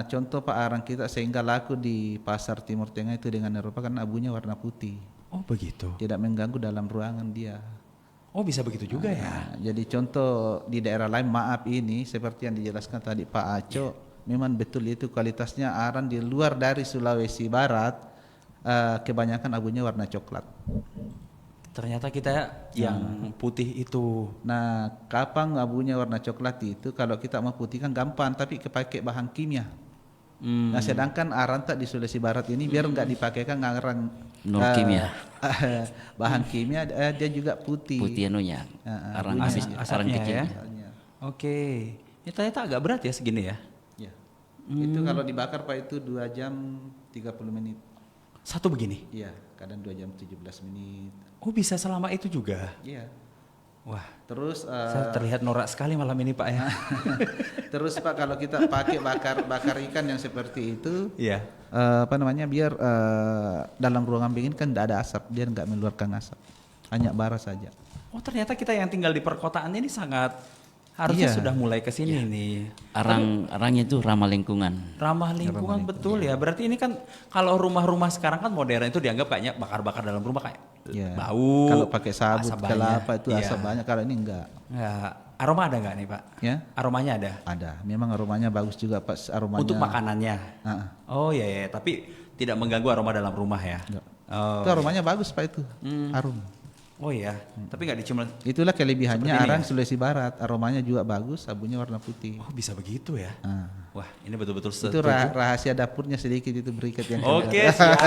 contoh Pak arang kita sehingga laku di pasar Timur Tengah itu dengan Eropa kan abunya warna putih. Oh begitu. Tidak mengganggu dalam ruangan dia. Oh bisa begitu juga ya. Jadi contoh di daerah lain maaf ini seperti yang dijelaskan tadi Pak Aco, memang betul itu kualitasnya arang di luar dari Sulawesi Barat kebanyakan abunya warna coklat. ternyata kita yang putih itu. Nah, kapang abunya warna coklat itu kalau kita mau putihkan gampang, tapi kepakai bahan kimia. Nah, sedangkan arang tak di Sulawesi Barat ini biar nggak dipakaikan arang Nol kimia. bahan kimia, dia juga putih. Putih anunya. Arang bunyinya. habis arang Asapnya kecil. ya. Oke. Ini ternyata agak berat ya segini ya. Ya. Itu kalau dibakar Pak itu 2 jam 30 menit. Satu begini. Iya, kadang 2 jam 17 menit. Oh, bisa selama itu juga. Iya. Wah, Terus saya terlihat norak sekali malam ini Pak ya. terus Pak kalau kita pakai bakar ikan yang seperti itu, Iya. apa namanya biar dalam ruangan dingin kan tidak ada asap, dia nggak mengeluarkan asap, hanya bara saja. Oh, ternyata kita yang tinggal di perkotaan ini sangat harusnya Iya. sudah mulai ke sini nih. Arangnya itu ramah lingkungan. Ramah lingkungan betul ya. Berarti ini kan kalau rumah-rumah sekarang kan modern itu dianggap banyak bakar-bakar dalam rumah kayak Iya. bau. Kalau pakai sabut asap kelapa banyak. itu Iya. asap banyak, kalau ini enggak. Nggak. Aroma ada nggak nih Pak? Ya, Aromanya ada. ada. Memang aromanya bagus juga Pak, aromanya. Untuk makanannya. Ah, Oh iya ya, tapi tidak mengganggu aroma dalam rumah ya. enggak. Oh. Itu aromanya bagus Pak itu, harum. Oh iya, tapi nggak dicium. Itulah kelebihannya Seperti ini arang ya? Sulawesi Barat, aromanya juga bagus, sabunnya warna putih. Oh bisa begitu ya? Ah. Wah ini betul-betul Itu setuju. rahasia dapurnya sedikit itu berikat yang Oke siap.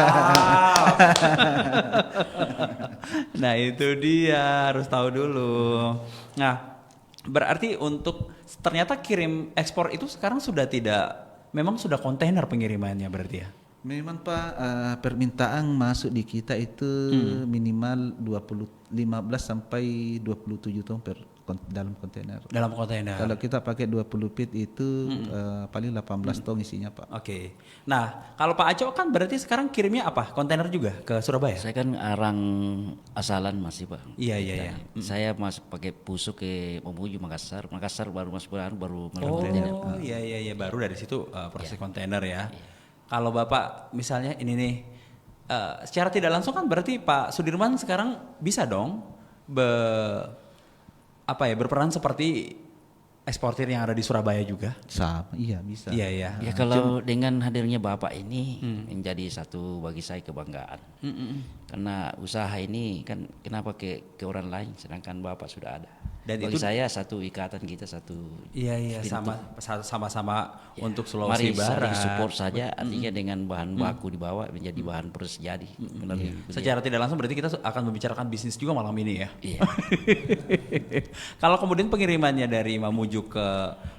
Nah itu dia harus tahu dulu. Nah berarti untuk ternyata kirim ekspor itu sekarang sudah tidak, memang sudah kontainer pengirimannya berarti ya? Memang Pak, permintaan masuk di kita itu minimal 15 sampai 27 ton dalam kontainer. Dalam kontainer. Kalau kita pakai 20 feet itu paling 18 ton isinya Pak. Oke. Nah kalau Pak Aco kan berarti sekarang kirimnya apa? Kontainer juga ke Surabaya? Saya kan arang asalan masih Pak. Iya iya iya. Saya masih pakai pusuk ke Mamuju Makassar. Makassar baru masuk baru Oh kontainer. iya iya iya, baru dari situ proses kontainer ya. Kalau Bapak misalnya ini nih secara tidak langsung kan berarti Pak Sudirman sekarang bisa dong berperan seperti eksportir yang ada di Surabaya juga. Sama, iya bisa. Iya iya. Ya kalau dengan hadirnya Bapak ini menjadi satu bagi saya kebanggaan. Karena usaha ini kan kenapa ke orang lain sedangkan Bapak sudah ada. Dan Bagi itu- saya satu ikatan kita satu. Iya iya sama-sama untuk Sulawesi Mari Barat. saling support saja artinya dengan bahan baku dibawa menjadi bahan proses jadi. Benar begitu. Secara tidak langsung berarti kita akan membicarakan bisnis juga malam ini ya. Iya. Kalau kemudian pengirimannya dari Mamuju ke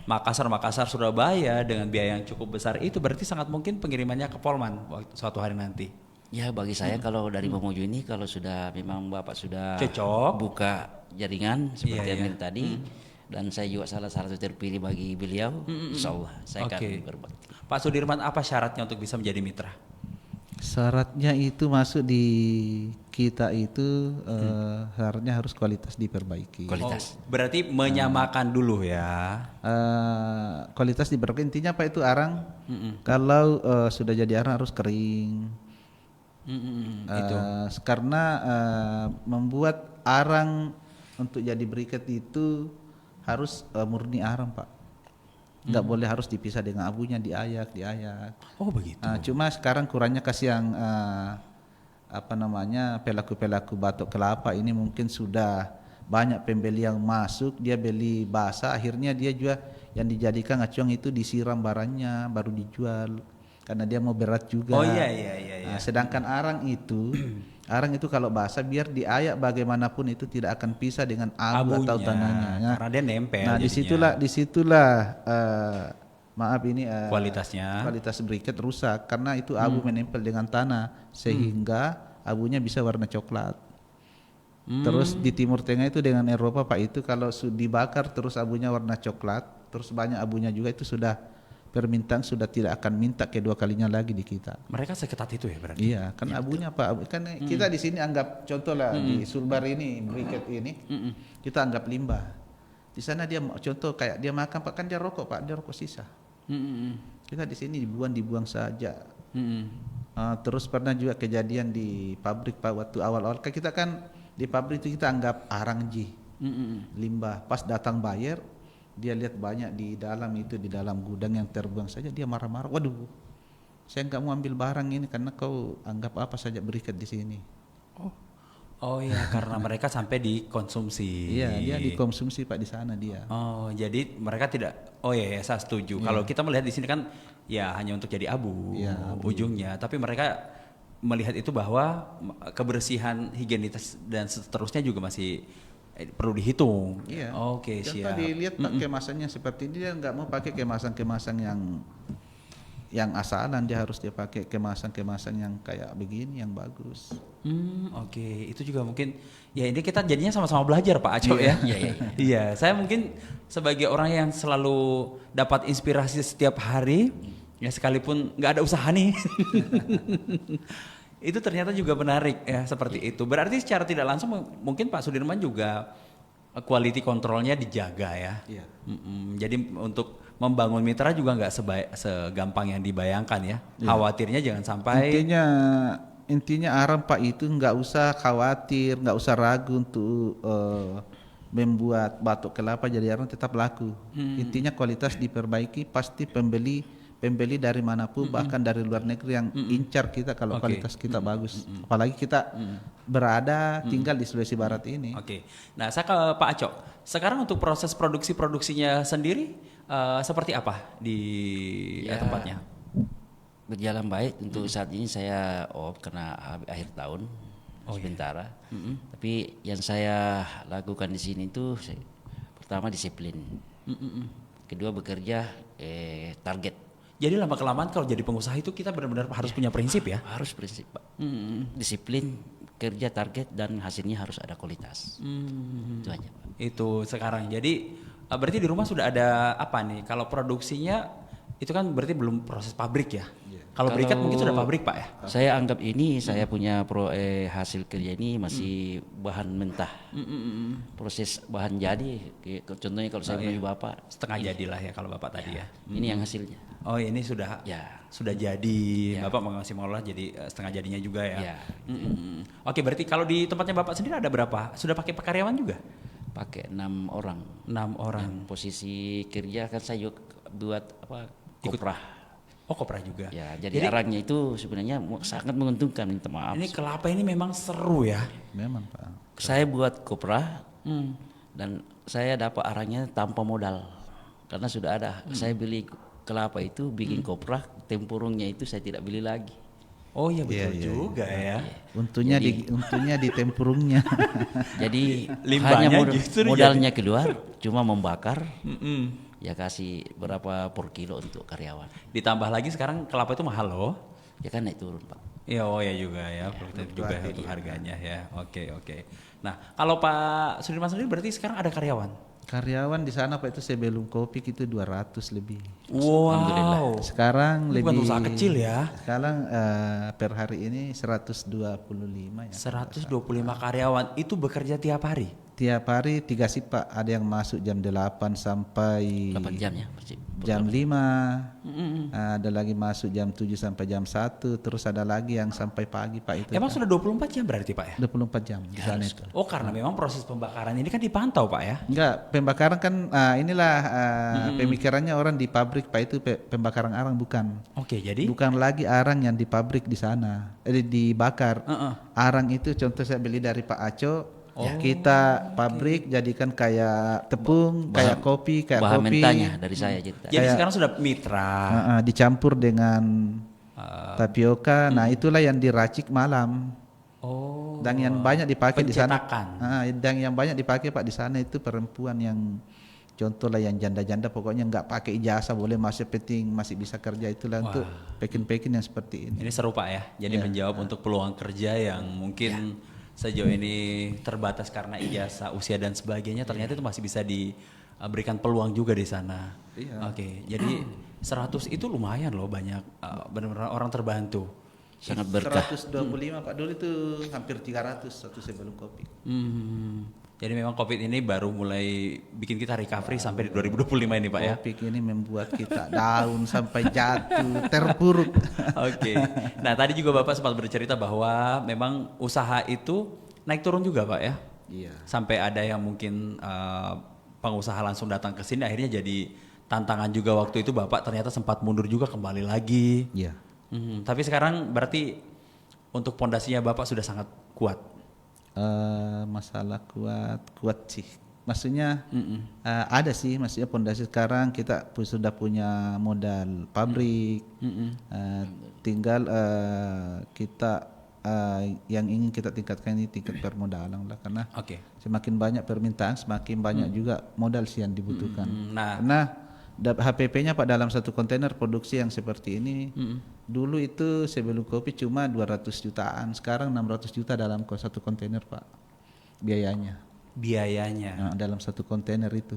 Makassar, Surabaya dengan biaya yang cukup besar itu berarti sangat mungkin pengirimannya ke Polman suatu hari nanti. Ya bagi saya kalau dari Mamuju ini kalau sudah memang Bapak sudah Cocok. buka jaringan seperti Iya, yang tadi dan saya juga salah satu terpilih bagi beliau, insya Allah saya akan Oke. berbakti. Pak Sudirman, apa syaratnya untuk bisa menjadi mitra? Syaratnya itu masuk di kita itu syaratnya harus kualitas diperbaiki. Kualitas. Oh, berarti menyamakan dulu ya. Kualitas diperbaiki intinya Pak itu arang. Kalau sudah jadi arang harus kering. Itu. Karena membuat arang untuk jadi berikat itu harus murni arang Pak. Nggak boleh harus dipisah dengan abunya, diayak. Oh begitu. Cuma sekarang kurangnya kasih yang pelaku-pelaku batok kelapa ini mungkin sudah banyak pembeli yang masuk, dia beli basah, akhirnya dia juga yang dijadikan acuang itu disiram barangnya baru dijual karena dia mau berat juga. Oh iya. Sedangkan arang itu kalau basah biar diayak bagaimanapun itu tidak akan pisah dengan abu Abunya, atau tanahnya. Ya. karena dia nempel. Nah jadinya. disitulah maaf ini Kualitasnya. kualitas briket rusak karena itu abu menempel dengan tanah sehingga abunya bisa warna coklat. Terus di Timur Tengah itu dengan Eropa Pak itu kalau dibakar terus abunya warna coklat, terus banyak abunya juga itu sudah permintaan sudah tidak akan minta kedua kalinya lagi di kita. Mereka seketat itu ya berarti. Iya, kan abunya Pak, kan kita di sini anggap contoh lah di Sulbar ini, briket ini, kita anggap limbah. Di sana dia contoh kayak dia makan Pak, kan dia rokok Pak, dia rokok sisa. Kita di sini dibuang saja. Terus pernah juga kejadian di pabrik Pak waktu awal-awal kan kita kan di pabrik itu kita anggap arang limbah. Pas datang bayar dia lihat banyak di dalam gudang yang terbuang saja dia marah-marah. Waduh, saya nggak mau ambil barang ini karena kau anggap apa saja berikat di sini. Oh iya, karena mereka sampai dikonsumsi. Iya, dia dikonsumsi Pak di sana dia. Oh, jadi mereka tidak. Oh iya, ya, saya setuju. Kalau kita melihat di sini kan ya hanya untuk jadi abu, ujungnya. Tapi mereka melihat itu bahwa kebersihan, higienitas dan seterusnya juga masih perlu dihitung. Iya. Oke, Contoh siap. dilihat Pak kemasannya seperti ini, dia nggak mau pakai kemasan-kemasan yang asalan, dia harus dia pakai kemasan-kemasan yang kayak begini yang bagus. Oke, itu juga mungkin ya ini kita jadinya sama-sama belajar Pak Aco ya. Iya, saya mungkin sebagai orang yang selalu dapat inspirasi setiap hari, ya sekalipun nggak ada usaha nih, itu ternyata juga menarik ya seperti itu. Berarti secara tidak langsung mungkin Pak Sudirman juga quality controlnya dijaga ya. Iya. Jadi untuk membangun mitra juga nggak segampang yang dibayangkan ya. Khawatirnya jangan sampai Intinya Arang Pak itu nggak usah khawatir, nggak usah ragu untuk membuat batok kelapa jadi arang tetap laku. Intinya kualitas diperbaiki, pasti pembeli dari manapun, bahkan dari luar negeri yang incar kita kalau kualitas kita bagus. Apalagi kita berada tinggal di Sulawesi Barat ini. Oke. Nah, saya ke Pak Aco. Sekarang untuk proses produksinya sendiri seperti apa di tempatnya? Berjalan baik. Untuk saat ini saya off karena akhir tahun sementara. Tapi yang saya lakukan di sini itu pertama disiplin. Kedua bekerja target. Jadi lama kelamaan kalau jadi pengusaha itu kita benar-benar harus punya prinsip ya. Harus prinsip Pak. Disiplin, kerja target dan hasilnya harus ada kualitas. Itu aja Pak. Itu sekarang. Jadi berarti di rumah sudah ada apa nih? Kalau produksinya itu kan berarti belum proses pabrik ya. Kalau berikat mungkin sudah pabrik Pak ya. Saya anggap ini saya punya hasil kerja ini masih bahan mentah. Proses bahan jadi, contohnya kalau saya punya Bapak Setengah jadilah ya kalau Bapak tadi ya. Ini yang hasilnya. Oh ini sudah jadi Bapak masih mengolah jadi setengah jadinya juga ya. Oke, berarti kalau di tempatnya Bapak sendiri ada berapa? Sudah pakai karyawan juga? Pakai 6 orang. 6 orang. Posisi kerja kan saya juga buat koprah. Oh, koprah juga. Ya, jadi arangnya itu sebenarnya sangat menguntungkan, minta maaf. Ini kelapa ini memang seru ya. Memang Pak. Saya buat koprah dan saya dapat arangnya tanpa modal. Karena sudah ada. Saya beli kelapa itu bikin koprah, tempurungnya itu saya tidak beli lagi. Oh iya betul juga ya. Untungnya di tempurungnya. Jadi Limbahnya hanya justru modalnya keluar, cuma membakar. Ya kasih berapa per kilo untuk karyawan. Ditambah lagi sekarang kelapa itu mahal loh. Ya kan naik turun Pak. Iya, oh ya juga ya, fluktuatif juga untuk harganya ya. Oke. Nah, kalau Pak Sudirman sendiri berarti sekarang ada karyawan? Karyawan di sana Pak itu sebelum Kopi itu 200 lebih. Wow. Sekarang Ini lebih bukan usaha kecil ya. Sekarang per hari ini 125 ya. 125 karyawan itu bekerja tiap hari. Tiap hari 3 shift Pak, ada yang masuk jam 8 sampai 8 jam ya. jam 5. Ada lagi masuk jam 7 sampai jam 1, terus ada lagi yang sampai pagi Pak itu. Emang sudah 24 jam berarti Pak ya? 24 jam di sana itu. Oh, karena memang proses pembakaran ini kan dipantau Pak ya? Enggak, pembakaran kan inilah pemikirannya orang di pabrik Pak itu pembakaran arang bukan. Oke, jadi Bukan lagi arang yang di pabrik di sana, dibakar. Arang itu contoh saya beli dari Pak Aco, kita pabrik jadikan kayak tepung, kayak kopi, kayak bahan kopi. mentahnya dari saya cerita. jadi sekarang sudah mitra. Dicampur dengan tapioka. Nah, itulah yang diracik malam. Oh. Dan yang banyak dipakai di sana. Pencetakan. Dan yang banyak dipakai Pak di sana itu perempuan yang contoh lah yang janda-janda pokoknya nggak pakai ijazah boleh masih penting masih bisa kerja, itulah untuk packing yang seperti ini. Ini seru Pak ya. Jadi menjawab untuk peluang kerja yang mungkin sejauh ini terbatas karena ijazah, usia dan sebagainya, ternyata itu masih bisa diberikan peluang juga di sana. Oke, jadi 100 itu lumayan loh, banyak benar-benar orang terbantu. Sangat berkah. 125 Pak, dulu itu hampir 300 satu sebelum Kopi. Jadi memang COVID ini baru mulai bikin kita recovery sampai di 2025 ini Pak ya. Kopi ini membuat kita down sampai jatuh, terpuruk. Oke. Nah tadi juga Bapak sempat bercerita bahwa memang usaha itu naik turun juga Pak ya. Iya. Sampai ada yang mungkin pengusaha langsung datang ke sini, akhirnya jadi tantangan juga waktu itu Bapak ternyata sempat mundur juga kembali lagi. Iya. Tapi sekarang berarti untuk pondasinya Bapak sudah sangat kuat. Masalah kuat sih. Maksudnya ada sih, maksudnya pondasi sekarang kita sudah punya modal pabrik, tinggal kita yang ingin kita tingkatkan ini tingkat permodalan lah, karena Oke. semakin banyak permintaan semakin banyak juga modal sih yang dibutuhkan. Nah, Karena HPP-nya Pak dalam satu kontainer produksi yang seperti ini dulu itu sebelum kopi cuma 200 jutaan, sekarang 600 juta dalam satu kontainer Pak biayanya. Nah, dalam satu kontainer itu.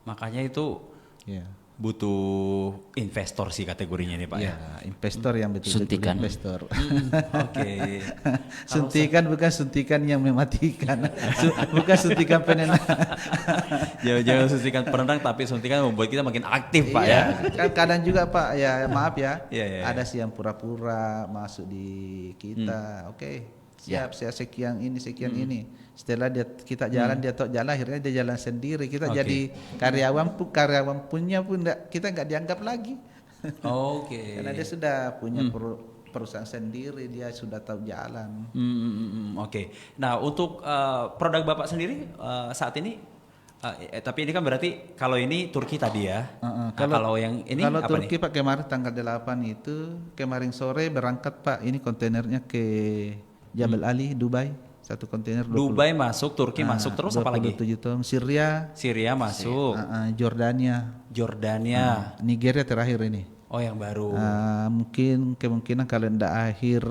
Makanya itu Ya. butuh investor sih kategorinya nih Pak ya. Ya, investor yang betul-betul Suntikan. investor. Oke. Suntikan bukan suntikan yang mematikan. Bukan suntikan penenang. Jangan suntikan penendang tapi suntikan membuat kita makin aktif Pak ya. Kan kadang juga Pak, ya maaf ya. Iya. Ada sih yang pura-pura masuk di kita. Oke. Siap, saya sekian ini. Setelah kita jalan, dia tok jalan, akhirnya dia jalan sendiri. Kita Oke. jadi karyawan punya pun kita nggak dianggap lagi. Oke. Karena dia sudah punya perusahaan sendiri, dia sudah tahu jalan. Oke. Nah, untuk produk Bapak sendiri saat ini tapi ini kan berarti kalau ini Turki tadi ya. Nah, kalau yang ini Kalau apa Turki nih? Pak kemarin tanggal 8 itu, kemarin sore berangkat Pak, ini kontainernya ke Jabal Ali, Dubai, satu kontainer 20, Dubai masuk, Turki masuk, terus apa lagi? 27 ton, Syria, Syria masuk, Jordania, Jordania. Nigeria terakhir ini. Oh, yang baru. Mungkin kemungkinan kalau tidak akhir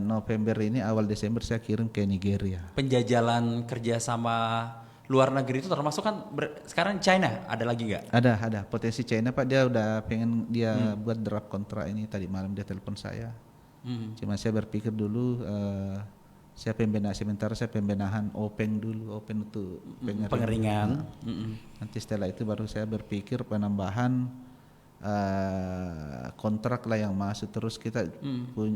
November ini awal Desember saya kirim ke Nigeria. Penjajalan kerja sama luar negeri itu termasuk kan sekarang China ada lagi nggak? Ada potensi China Pak, dia udah pengen dia buat draft kontrak ini, tadi malam dia telepon saya. Cuma saya berpikir dulu saya sementara saya pembenahan open untuk Pengeringan. Nanti setelah itu baru saya berpikir penambahan kontrak lah yang masuk, terus kita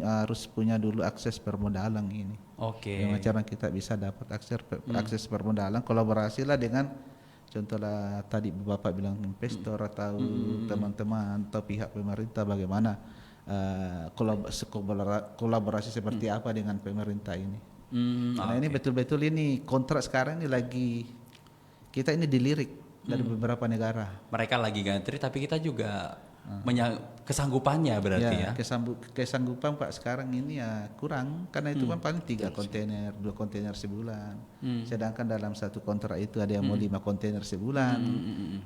harus punya dulu akses permodalan ini. Oke. Dengan cara kita bisa dapat akses permodalan, kolaborasi lah dengan contohlah tadi Bapak bilang investor atau teman-teman atau pihak pemerintah, bagaimana kolaborasi seperti apa dengan pemerintah ini. Karena ini betul-betul ini kontrak sekarang ini lagi kita ini dilirik dari beberapa negara. Mereka lagi gantri tapi kita juga kesanggupannya berarti ya. Kesanggupan Pak sekarang ini ya kurang, karena itu kan paling 3 kontainer, 2 kontainer sebulan. Sedangkan dalam satu kontrak itu ada yang mau 5 kontainer sebulan.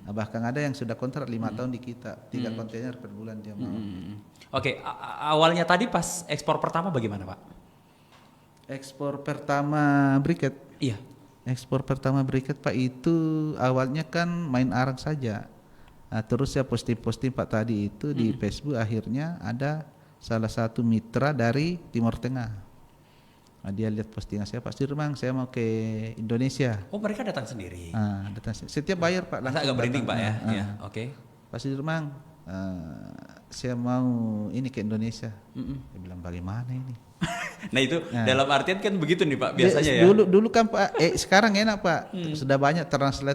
Nah, bahkan ada yang sudah kontrak 5 tahun di kita, 3 kontainer per bulan dia mau. Oke, awalnya tadi pas ekspor pertama bagaimana Pak? Ekspor pertama briket. Iya. Ekspor pertama briket Pak itu awalnya kan main arang saja. Nah, terus saya posting Pak tadi itu di Facebook, akhirnya ada salah satu mitra dari Timur Tengah. Nah, dia lihat postingan saya, Pak Sudirman, saya mau ke Indonesia. Oh, mereka datang sendiri. Datang setiap bayar Pak. Masa agak merinding Pak ya? Iya, oke. Pak Sudirman, saya mau ini ke Indonesia. Dia bilang bagaimana ini? Nah itu dalam artian kan begitu nih Pak biasanya ya. Dulu kan Pak, sekarang enak Pak. Sudah banyak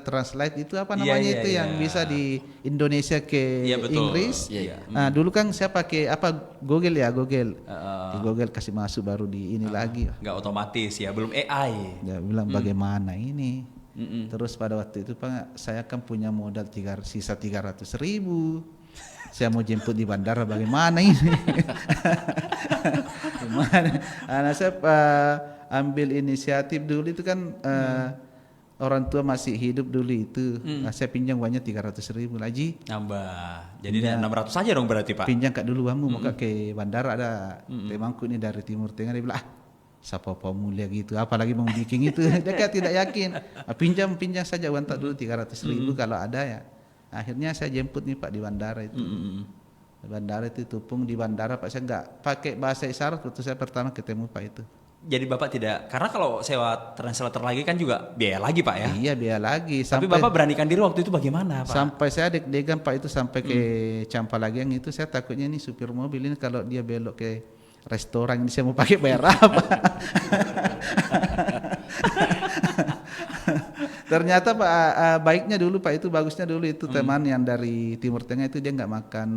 translate itu apa namanya itu yang bisa di Indonesia ke Inggris. Nah, dulu kan saya pakai Google. Di Google kasih masuk baru di ini lagi. Nggak otomatis ya, belum AI. Dia bilang bagaimana ini. Terus pada waktu itu Pak, saya kan punya modal sisa 300.000. Saya mau jemput di bandara, bagaimana ini? Nah, saya ambil inisiatif dulu itu kan orang tua masih hidup dulu itu. Nah, saya pinjam uangnya 300.000 lagi. Nambah. Jadi 600 saja dong berarti Pak. Pinjam kak dulu kamu mau ke bandara, ada temanku ini dari Timur Tengah, dia bilang siapa mulia gitu, apalagi mau bikin itu. Dia kayak tidak yakin. Pinjam saja uang tak dulu 300.000 kalau ada ya. Akhirnya saya jemput nih Pak di bandara itu. Di bandara itu tupung di bandara Pak, saya nggak pakai bahasa isyarat waktu saya pertama ketemu Pak itu. Jadi Bapak tidak, karena kalau sewa translator lagi kan juga biaya lagi Pak ya. Iya biaya lagi. Tapi Bapak beranikan diri waktu itu bagaimana Pak? Sampai saya deg-degan Pak itu sampai ke Campalagian itu, saya takutnya ini supir mobil ini kalau dia belok ke restoran ini saya mau pakai bayar apa? Ternyata Pak baiknya dulu Pak itu, bagusnya dulu itu teman yang dari Timur Tengah itu dia nggak makan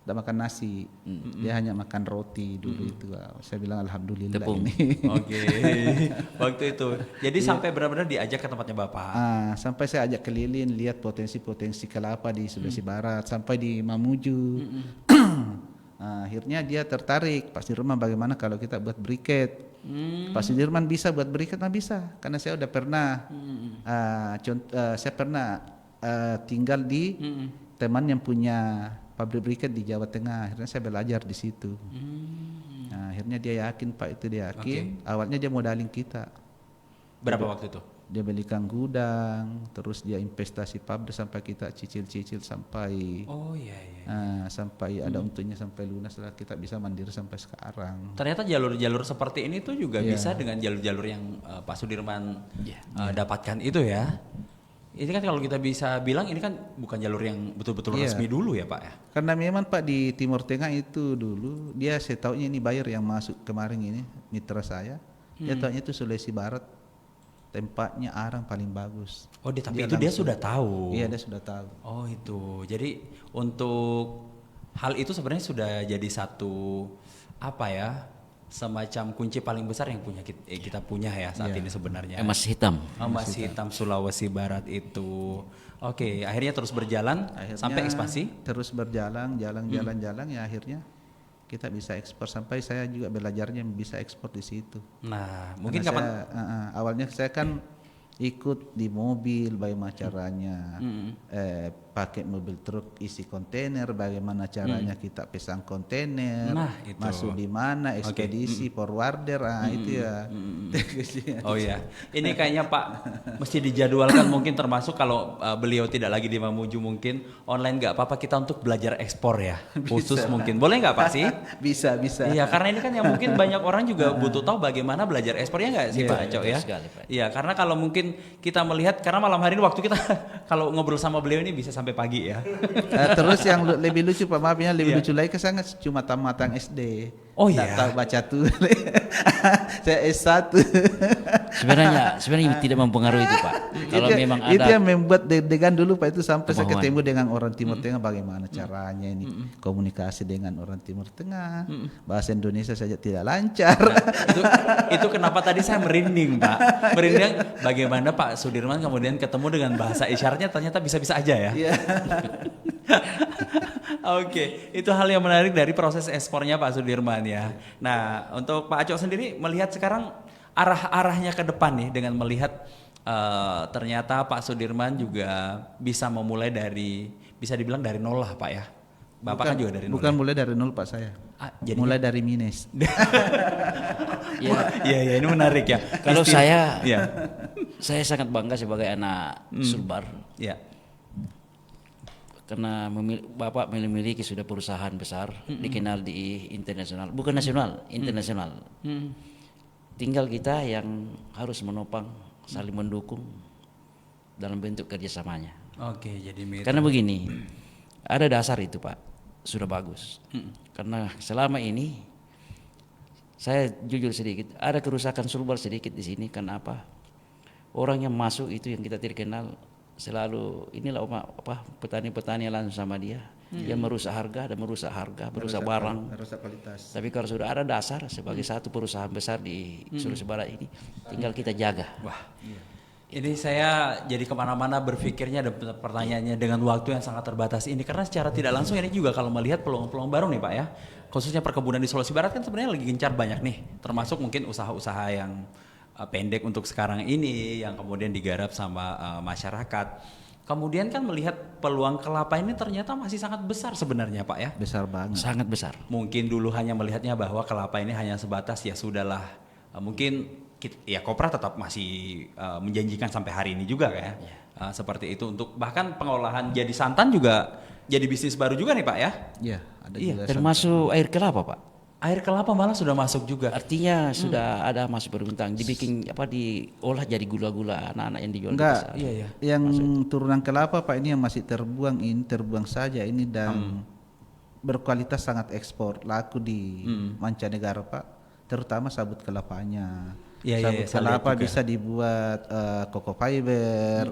tidak makan nasi, dia hanya makan roti dulu itu. Saya bilang alhamdulillah Tepung. ini. Oke. Waktu itu. Jadi sampai benar-benar diajak ke tempatnya Bapak. Sampai saya ajak keliling lihat potensi-potensi kelapa di Sulawesi Barat, sampai di Mamuju. Akhirnya dia tertarik, Pak Sudirman bagaimana kalau kita buat briket. Pak Sudirman bisa buat briket, nah bisa, karena saya udah pernah saya pernah tinggal di teman yang punya pabrik briket di Jawa Tengah. Akhirnya saya belajar di situ. Nah, akhirnya dia yakin, Pak, itu dia yakin. Awalnya dia modalin kita. Berapa waktu itu? Dia belikan gudang, terus dia investasi pabrik sampai kita cicil-cicil sampai Oh iya iya. sampai ada untungnya sampai lunas lah, kita bisa mandiri sampai sekarang. Ternyata jalur-jalur seperti ini tuh juga bisa dengan jalur-jalur yang Pak Sudirman dapatkan itu ya. Ini kan kalau kita bisa bilang ini kan bukan jalur yang betul-betul resmi dulu ya Pak ya. Karena memang Pak di Timur Tengah itu dulu dia setaunya ini buyer yang masuk kemarin ini mitra saya. Dia taunya itu Sulawesi Barat tempatnya arang paling bagus. Oh, tapi itu dia sudah tahu. Iya, dia sudah tahu. Oh itu. Jadi untuk hal itu sebenarnya sudah jadi satu apa ya? Semacam kunci paling besar yang kita punya ya saat ini sebenarnya. Emas hitam. Emas hitam Sulawesi Barat itu. Oke, akhirnya terus berjalan sampai ekspansi. Terus berjalan, jalan ya akhirnya kita bisa ekspor, sampai saya juga belajarnya bisa ekspor di situ. Nah, mungkin karena awalnya saya kan ikut di mobil bagaimana caranya pakai mobil truk isi kontainer, bagaimana caranya kita pesan kontainer, masuk di mana, ekspedisi, forwarder, itu ya. Oh ya, ini kayaknya Pak mesti dijadwalkan mungkin, termasuk kalau beliau tidak lagi di Mamuju mungkin online nggak apa-apa kita untuk belajar ekspor ya, khusus mungkin boleh nggak Pak sih? Bisa. Iya, karena ini kan yang mungkin banyak orang juga butuh tahu bagaimana belajar ekspornya nggak sih Pak Acok ya? Iya, karena kalau mungkin kita melihat, karena malam hari ini waktu kita kalau ngobrol sama beliau ini bisa sampai pagi ya. Terus yang lebih lucu Pak, maafnya lebih lucu lagi, saya cuma tamatang SD. Oh iya. Tak tahu baca tulis. Saya S1. Sebenarnya tidak mempengaruhi itu Pak. Kalau memang ada. Itu yang membuat deg-degan dulu Pak, itu sampai saya ketemu dengan orang Timur Tengah bagaimana caranya ini komunikasi dengan orang Timur Tengah. Bahasa Indonesia saja tidak lancar. Itu kenapa tadi saya merinding Pak. Merinding bagaimana Pak Sudirman kemudian ketemu dengan bahasa isyaratnya ternyata bisa-bisa aja ya. Iya. Oke, itu hal yang menarik dari proses ekspornya Pak Sudirman ya. Nah, untuk Pak Acok sendiri melihat sekarang arahnya ke depan nih, dengan melihat ternyata Pak Sudirman juga bisa memulai dari, bisa dibilang dari nol lah Pak ya. Bapak kan juga dari nol. Bukan mulai dari nol Pak saya. Mulai dari minus. Iya, ini menarik ya. Kalau saya sangat bangga sebagai anak Sulbar. Ya. Karena Bapak memiliki sudah perusahaan besar, dikenal di internasional, bukan nasional, internasional. Tinggal kita yang harus menopang, saling mendukung dalam bentuk kerjasamanya. Oke, jadi mitra. Karena begini, ada dasar itu Pak, sudah bagus. Karena selama ini saya jujur sedikit, ada kerusakan Sulbar sedikit di sini. Kenapa? Orang yang masuk itu yang kita tidak kenal, selalu inilah petani-petani langsung sama dia, yang merusak harga dan merusak barang, merusak kualitas. Tapi kalau sudah ada dasar sebagai satu perusahaan besar di Sulawesi Barat ini, tinggal kita jaga. Wah, ini saya jadi kemana-mana berpikirnya dan pertanyaannya dengan waktu yang sangat terbatas ini, karena secara tidak langsung ini juga kalau melihat peluang-peluang baru nih Pak ya, khususnya perkebunan di Sulawesi Barat kan sebenarnya lagi gencar banyak nih, termasuk mungkin usaha-usaha yang pendek untuk sekarang ini yang kemudian digarap sama masyarakat. Kemudian kan melihat peluang kelapa ini ternyata masih sangat besar sebenarnya Pak ya. Besar banget. Sangat besar. Mungkin dulu hanya melihatnya bahwa kelapa ini hanya sebatas ya sudahlah, mungkin ya Kopra tetap masih menjanjikan sampai hari ini juga ya. Seperti itu, untuk bahkan pengolahan jadi santan juga jadi bisnis baru juga nih Pak ya. Iya, ada juga. Termasuk air kelapa Pak. Air kelapa malah sudah masuk juga. Artinya sudah ada masuk berbentang, dibikin diolah jadi gula-gula anak-anak yang dijual. Enggak, iya. Yang turunan kelapa Pak ini yang masih terbuang saja ini, dan berkualitas sangat ekspor, laku di mancanegara Pak, terutama sabut kelapanya. Iya, iya, Sabut iya, saya lihat kelapa juga. bisa dibuat coco fiber,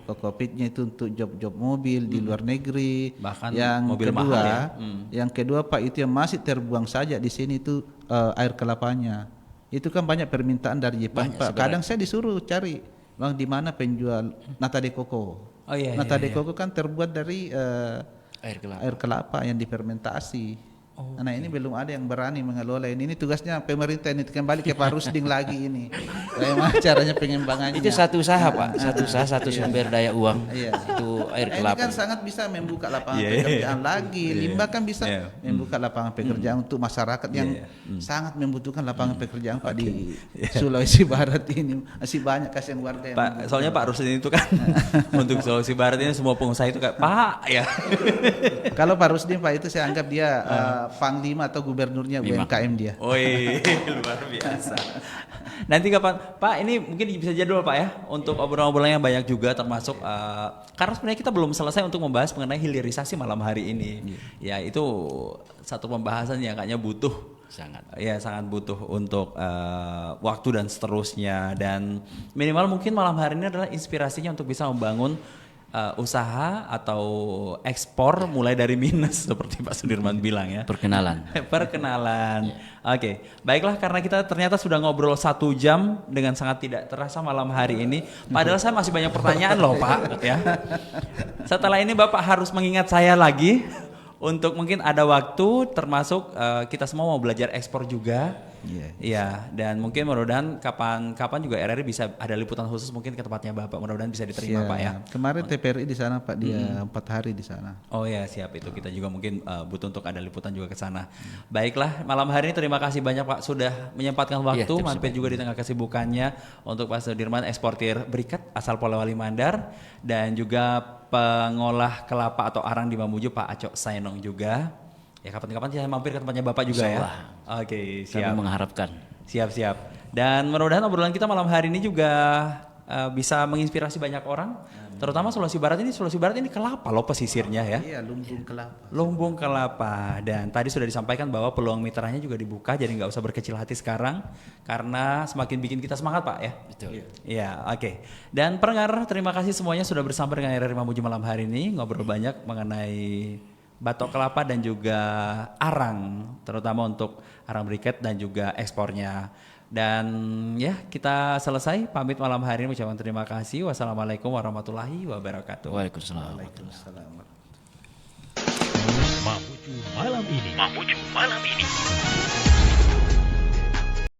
coco peatnya itu untuk job-job mobil di luar negeri. Bahkan Yang mobil kedua, mahal ya. yang kedua Pak, itu yang masih terbuang saja di sini itu air kelapanya. Itu kan banyak permintaan dari Jepang Banyak Pak. sebenarnya. Kadang saya disuruh cari, bang di mana penjual nata de coco. Oh iya, Nata iya, de coco kan terbuat dari Air kelapa. air kelapa yang difermentasi. Nah ini belum ada yang berani mengelola ini. Ini tugasnya pemerintah ini, kembali ke Pak Rusding lagi ini. Bagaimana caranya pengembangannya? Itu satu usaha Pak, satu usaha, satu sumber daya uang. Iya. Itu air Ini kelapa. kan sangat bisa membuka lapangan Iya, iya, pekerjaan lagi. Limbah kan bisa Iya. membuka lapangan pekerjaan untuk masyarakat yang sangat membutuhkan lapangan pekerjaan Pak di Sulawesi Barat ini. Masih banyak kasihan warga yang Pak, soalnya Pak Rusdin itu kan untuk Sulawesi Barat ini semua pengusaha itu kayak Pak ya. Kalau Pak Rusdin Pak itu saya anggap dia panglima atau gubernurnya UMKM dia. Woi, luar biasa. Nanti kapan Pak, ini mungkin bisa jadwal Pak ya untuk obrolan-obrolan yang banyak juga, termasuk karena sebenarnya kita belum selesai untuk membahas mengenai hilirisasi malam hari ini. Ya itu satu pembahasan yang kayaknya butuh Sangat. ya, sangat butuh untuk waktu dan seterusnya, dan minimal mungkin malam hari ini adalah inspirasinya untuk bisa membangun usaha atau ekspor mulai dari minus seperti Pak Sudirman bilang ya. Perkenalan. Perkenalan. Oke, baiklah, karena kita ternyata sudah ngobrol 1 jam dengan sangat tidak terasa malam hari ini. Padahal saya masih banyak pertanyaan loh Pak ya. Setelah ini Bapak harus mengingat saya lagi untuk mungkin ada waktu, termasuk kita semua mau belajar ekspor juga. Iya, dan mungkin mudah-mudahan kapan juga RRI bisa ada liputan khusus mungkin ke tempatnya Bapak. Mudah-mudahan bisa diterima Pak ya. Kemarin TPRI di sana Pak, dia 4 hari di sana. Oh ya, siap, itu kita juga mungkin butuh untuk ada liputan juga ke sana. Baiklah, malam hari ini terima kasih banyak Pak sudah menyempatkan waktu mampir juga di tengah kesibukannya untuk Pak Sudirman, eksportir berikat asal Polewali Mandar, dan juga pengolah kelapa atau arang di Mamuju Pak Acok Saenong juga. Ya kapan-kapan saya mampir ke tempatnya Bapak juga ya. Oke, Kami siap. mengharapkan. Siap. Dan mudah-mudahan obrolan kita malam hari ini juga bisa menginspirasi banyak orang, terutama Sulawesi Barat ini. Sulawesi Barat ini kelapa loh pesisirnya ya. Iya, lumbung kelapa. Lumbung kelapa, dan tadi sudah disampaikan bahwa peluang mitranya juga dibuka, jadi nggak usah berkecil hati sekarang karena semakin bikin kita semangat Pak ya. Betul. Iya, oke. Dan pendengar, terima kasih semuanya sudah bersama dengan RRI Mamuju malam hari ini, ngobrol banyak mengenai batok kelapa dan juga arang, terutama untuk arang briket dan juga ekspornya. Dan ya, kita selesai pamit malam hari ini, ucapan terima kasih. Wassalamualaikum warahmatullahi wabarakatuh. Waalaikumsalam. Mamuju malam ini.